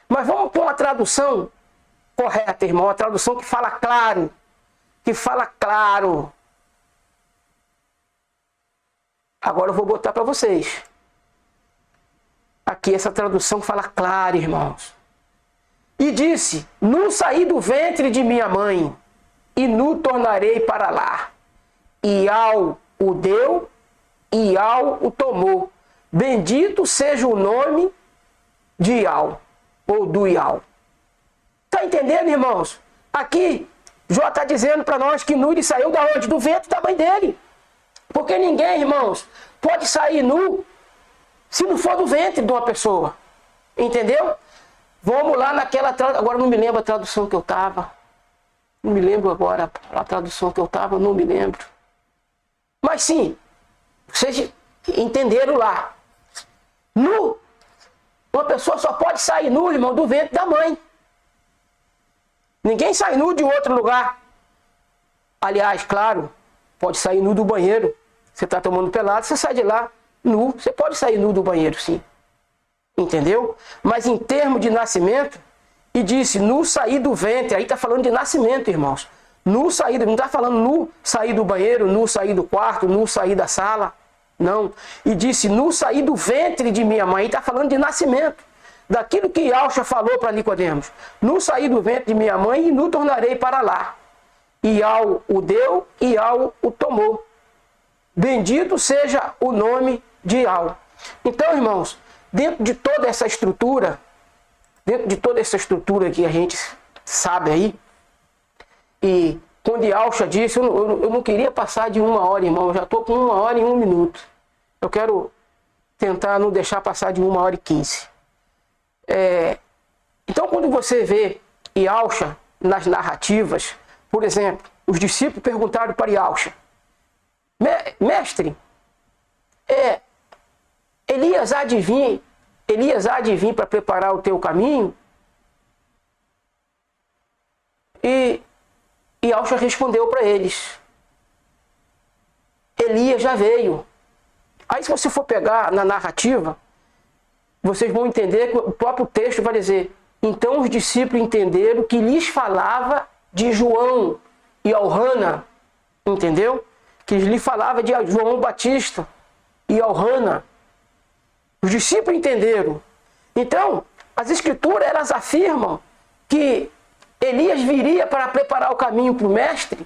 Mas vamos para uma tradução correta, irmão. Uma tradução que fala claro. Que fala claro. Agora eu vou botar para vocês. Aqui essa tradução fala claro, irmãos. E disse, nu saí do ventre de minha mãe, e nu tornarei para lá. E ao o deu, e ao o tomou. Bendito seja o nome de Iau, ou do Iau. Está entendendo, irmãos? Aqui, Jó está dizendo para nós que nu ele saiu da onde? Do ventre da mãe dele. Porque ninguém, irmãos, pode sair nu se não for do ventre de uma pessoa. Entendeu? Vamos lá naquela tradução. Agora não me lembro a tradução que eu estava. Não me lembro agora a tradução que eu estava, não me lembro. Mas sim, vocês entenderam lá. Nu. Uma pessoa só pode sair nu, irmão, do ventre da mãe. Ninguém sai nu de outro lugar. Aliás, claro, pode sair nu do banheiro. Você está tomando pelado, você sai de lá nu. Você pode sair nu do banheiro, sim. Entendeu? Mas em termos de nascimento, e disse, nu sair do ventre. Aí está falando de nascimento, irmãos. Nu sair, não está falando nu sair do banheiro, nu sair do quarto, nu sair da sala. Não. E disse, nu sair do ventre de minha mãe. Aí está falando de nascimento. Daquilo que Yahshua falou para Nicodemos. Nu saí do ventre de minha mãe e nu tornarei para lá. E ao o deu e ao o tomou. Bendito seja o nome de Iau. Então, irmãos, dentro de toda essa estrutura que a gente sabe aí, e quando Yahshua disse, eu não queria passar de 1 hora, irmão, eu já estou com 1 hora e 1 minuto. Eu quero tentar não deixar passar de 1 hora e 15. Então, quando você vê Yahshua nas narrativas, por exemplo, os discípulos perguntaram para Yahshua, mestre, Elias há de vir para preparar o teu caminho? E Yahshua respondeu para eles, Elias já veio. Aí se você for pegar na narrativa, vocês vão entender que o próprio texto vai dizer, então os discípulos entenderam que lhes falava de João e Elhana, entendeu? Que lhe falava de João Batista e Elhana. Os discípulos entenderam. Então, as escrituras elas afirmam que Elias viria para preparar o caminho para o mestre,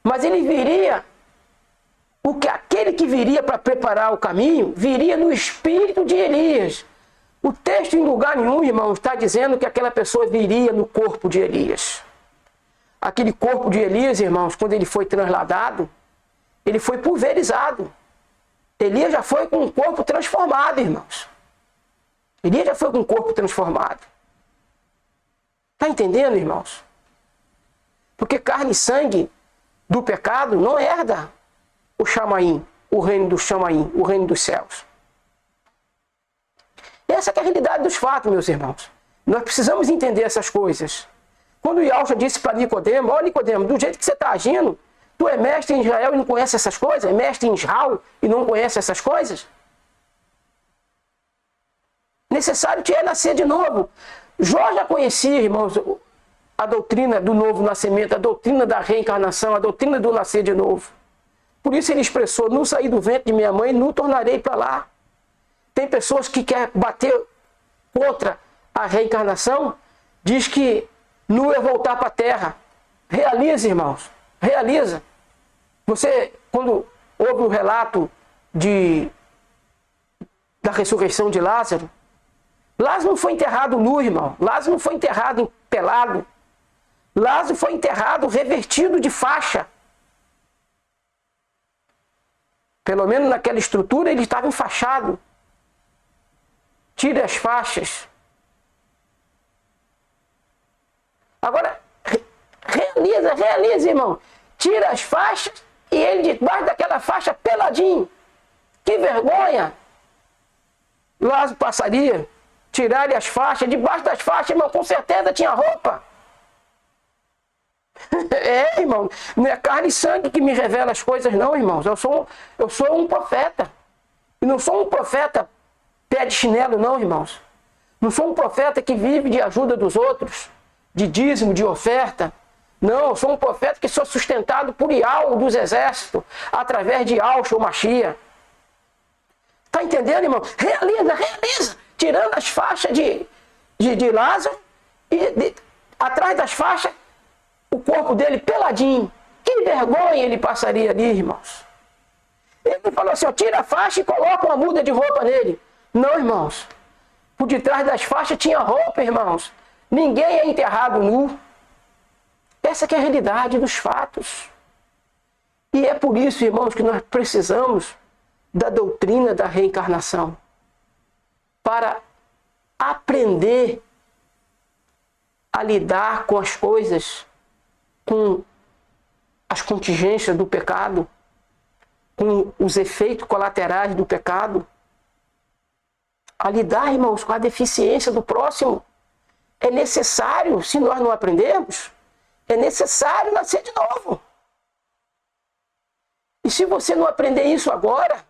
mas ele viria, aquele que viria para preparar o caminho, viria no espírito de Elias. O texto em lugar nenhum, irmão, está dizendo que aquela pessoa viria no corpo de Elias. Aquele corpo de Elias, irmãos, quando ele foi transladado, ele foi pulverizado. Elias já foi com um corpo transformado, irmãos. Elias já foi com um corpo transformado. Está entendendo, irmãos? Porque carne e sangue do pecado não herda o Chamaim, o reino do Chamaim, o reino dos céus. Essa é a realidade dos fatos, meus irmãos. Nós precisamos entender essas coisas. Quando Yahshua disse para Nicodemo, ó Nicodemo, do jeito que você está agindo, tu é mestre em Israel e não conhece essas coisas? É mestre em Israel e não conhece essas coisas? Necessário te é nascer de novo. Jó já conhecia, irmãos, a doutrina do novo nascimento, a doutrina da reencarnação, a doutrina do nascer de novo. Por isso ele expressou, nu saí do ventre de minha mãe, nu tornarei para lá. Tem pessoas que querem bater contra a reencarnação, diz que nu é voltar para a terra. Realiza, irmãos, realiza. Você, quando ouve o relato da ressurreição de Lázaro, Lázaro não foi enterrado nu, irmão. Lázaro não foi enterrado pelado. Lázaro foi enterrado revertido de faixa. Pelo menos naquela estrutura ele estava enfaixado. Tire as faixas. Agora, realiza, irmão. Tira as faixas e ele debaixo daquela faixa peladinho. Que vergonha! Lázaro passaria, tirar-lhe as faixas, debaixo das faixas, irmão, com certeza tinha roupa. Irmão, não é carne e sangue que me revela as coisas, não, irmãos. Eu sou um profeta. E não sou um profeta pé de chinelo, não, irmãos. Não sou um profeta que vive de ajuda dos outros, de dízimo, de oferta. Não, eu sou um profeta que sou sustentado por Ial dos exércitos, através de Yahshua o Mashiach. Está entendendo, irmão? Realiza. Tirando as faixas de Lázaro e atrás das faixas, o corpo dele peladinho. Que vergonha ele passaria ali, irmãos. Ele falou assim, ó, tira a faixa e coloca uma muda de roupa nele. Não, irmãos. Por detrás das faixas tinha roupa, irmãos. Ninguém é enterrado nu. Essa que é a realidade dos fatos. E é por isso, irmãos, que nós precisamos da doutrina da reencarnação. Para aprender a lidar com as coisas, com as contingências do pecado, com os efeitos colaterais do pecado, a lidar, irmãos, com a deficiência do próximo. É necessário, se nós não aprendermos, é necessário nascer de novo. E se você não aprender isso agora,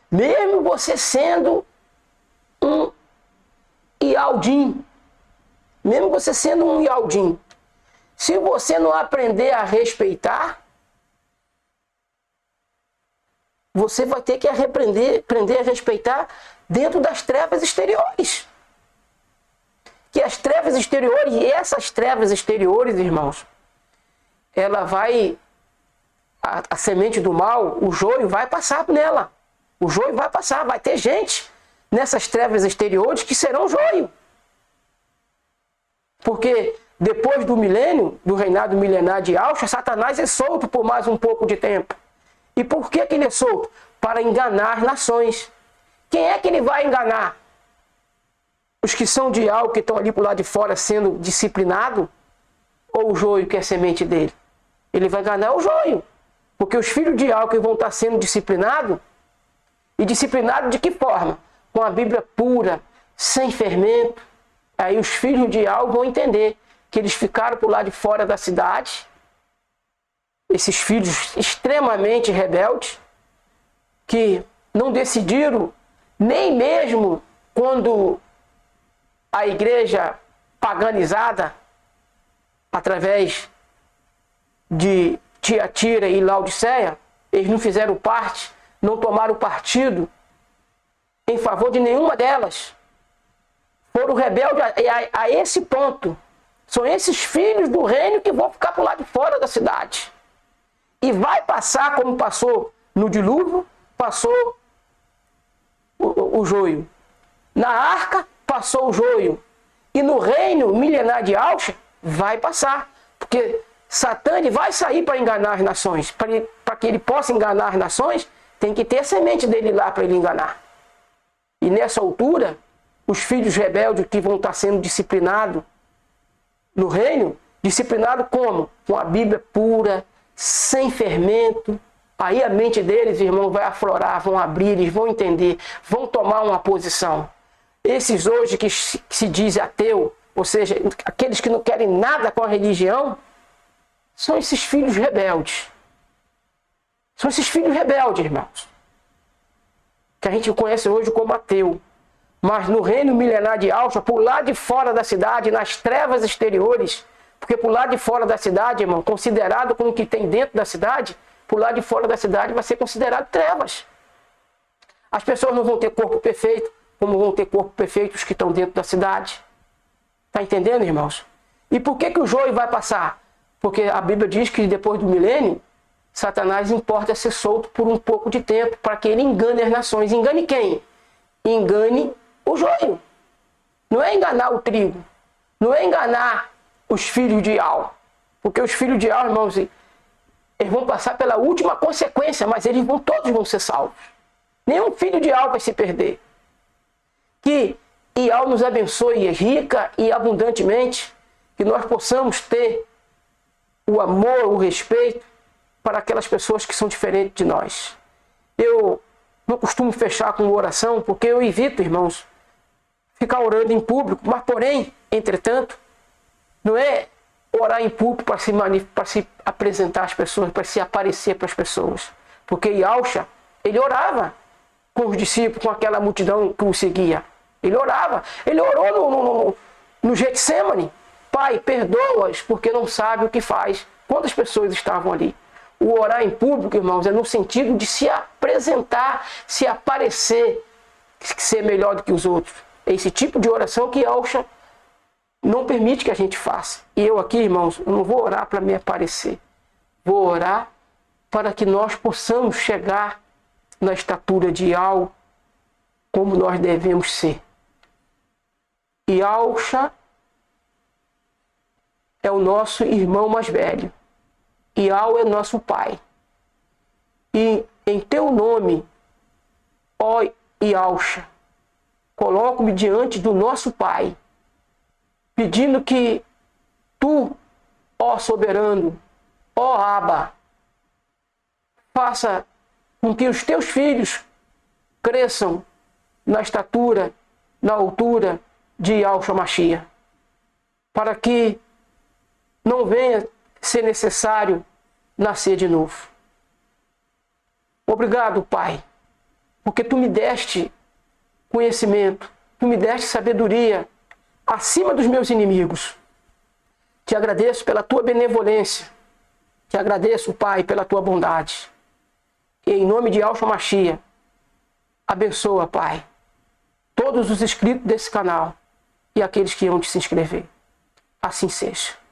mesmo você sendo um Ialdim, mesmo você sendo um Ialdim, se você não aprender a respeitar, você vai ter que aprender a respeitar dentro das trevas exteriores. Que as trevas exteriores, e essas trevas exteriores, irmãos, ela vai, a semente do mal, o joio vai passar nela. O joio vai passar, vai ter gente nessas trevas exteriores que serão joio. Porque depois do milênio, do reinado milenar de Yahshua, Satanás é solto por mais um pouco de tempo. E por que ele é solto? Para enganar as nações. Quem é que ele vai enganar? Os que são de algo, que estão ali por lado de fora sendo disciplinados? Ou o joio que é semente dele? Ele vai enganar o joio. Porque os filhos de algo que vão estar sendo disciplinados, e disciplinados de que forma? Com a Bíblia pura, sem fermento. Aí os filhos de algo vão entender que eles ficaram por lado de fora da cidade, esses filhos extremamente rebeldes, que não decidiram, nem mesmo quando a igreja paganizada, através de Tiatira e Laodiceia, eles não fizeram parte, não tomaram partido em favor de nenhuma delas. Foram rebeldes a esse ponto. São esses filhos do reino que vão ficar por lá de fora da cidade. E vai passar como passou no dilúvio, passou o joio. Na arca, passou o joio. E no reino milenar de Yahshua, vai passar. Porque Satã ele vai sair para enganar as nações. Para que ele possa enganar as nações, tem que ter a semente dele lá para ele enganar. E nessa altura, os filhos rebeldes que vão estar sendo disciplinados no reino, disciplinado como? Com a Bíblia pura, sem fermento. Aí a mente deles, irmão, vai aflorar, vão abrir, eles vão entender, vão tomar uma posição. Esses hoje que se diz ateu, ou seja, aqueles que não querem nada com a religião, são esses filhos rebeldes. São esses filhos rebeldes, irmãos, que a gente conhece hoje como ateu. Mas no reino milenar de Yahshua, por lá de fora da cidade, nas trevas exteriores, porque por lá de fora da cidade, irmão, considerado como o que tem dentro da cidade, por lá de fora da cidade vai ser considerado trevas. As pessoas não vão ter corpo perfeito, como vão ter corpo perfeito os que estão dentro da cidade. Está entendendo, irmãos? E por que o joio vai passar? Porque a Bíblia diz que depois do milênio, Satanás importa ser solto por um pouco de tempo, para que ele engane as nações. Engane quem? Engane o joio. Não é enganar o trigo. Não é enganar os filhos de Ial. Porque os filhos de Ial, irmãos, eles vão passar pela última consequência, mas todos vão ser salvos. Nenhum filho de Ial vai se perder. Que Ial nos abençoe rica e abundantemente, que nós possamos ter o amor, o respeito para aquelas pessoas que são diferentes de nós. Eu não costumo fechar com oração, porque eu evito, irmãos, ficar orando em público. Mas, porém, entretanto, não é orar em público para se apresentar às pessoas, para se aparecer para as pessoas. Porque Yahshua, ele orava com os discípulos, com aquela multidão que o seguia. Ele orava. Ele orou no Getsêmani. Pai, perdoa-os, porque não sabe o que faz. Quantas pessoas estavam ali? O orar em público, irmãos, é no sentido de se apresentar, se aparecer, ser melhor do que os outros. É esse tipo de oração que Yahshua não permite que a gente faça. E eu aqui, irmãos, eu não vou orar para me aparecer. Vou orar para que nós possamos chegar na estatura de Yahweh como nós devemos ser. Yahshua é o nosso irmão mais velho. Yahweh é nosso Pai. E em teu nome, ó Yahshua, coloco-me diante do nosso Pai, pedindo que tu, ó soberano, ó Abba, faça com que os teus filhos cresçam na estatura, na altura de Yahshua Mashiach, para que não venha ser necessário nascer de novo. Obrigado, Pai, porque tu me deste conhecimento, tu me deste sabedoria acima dos meus inimigos. Te agradeço pela tua benevolência, te agradeço, Pai, pela tua bondade. E em nome de Yahshua Mashiach, abençoa, Pai, todos os inscritos desse canal e aqueles que hão de se inscrever. Assim seja.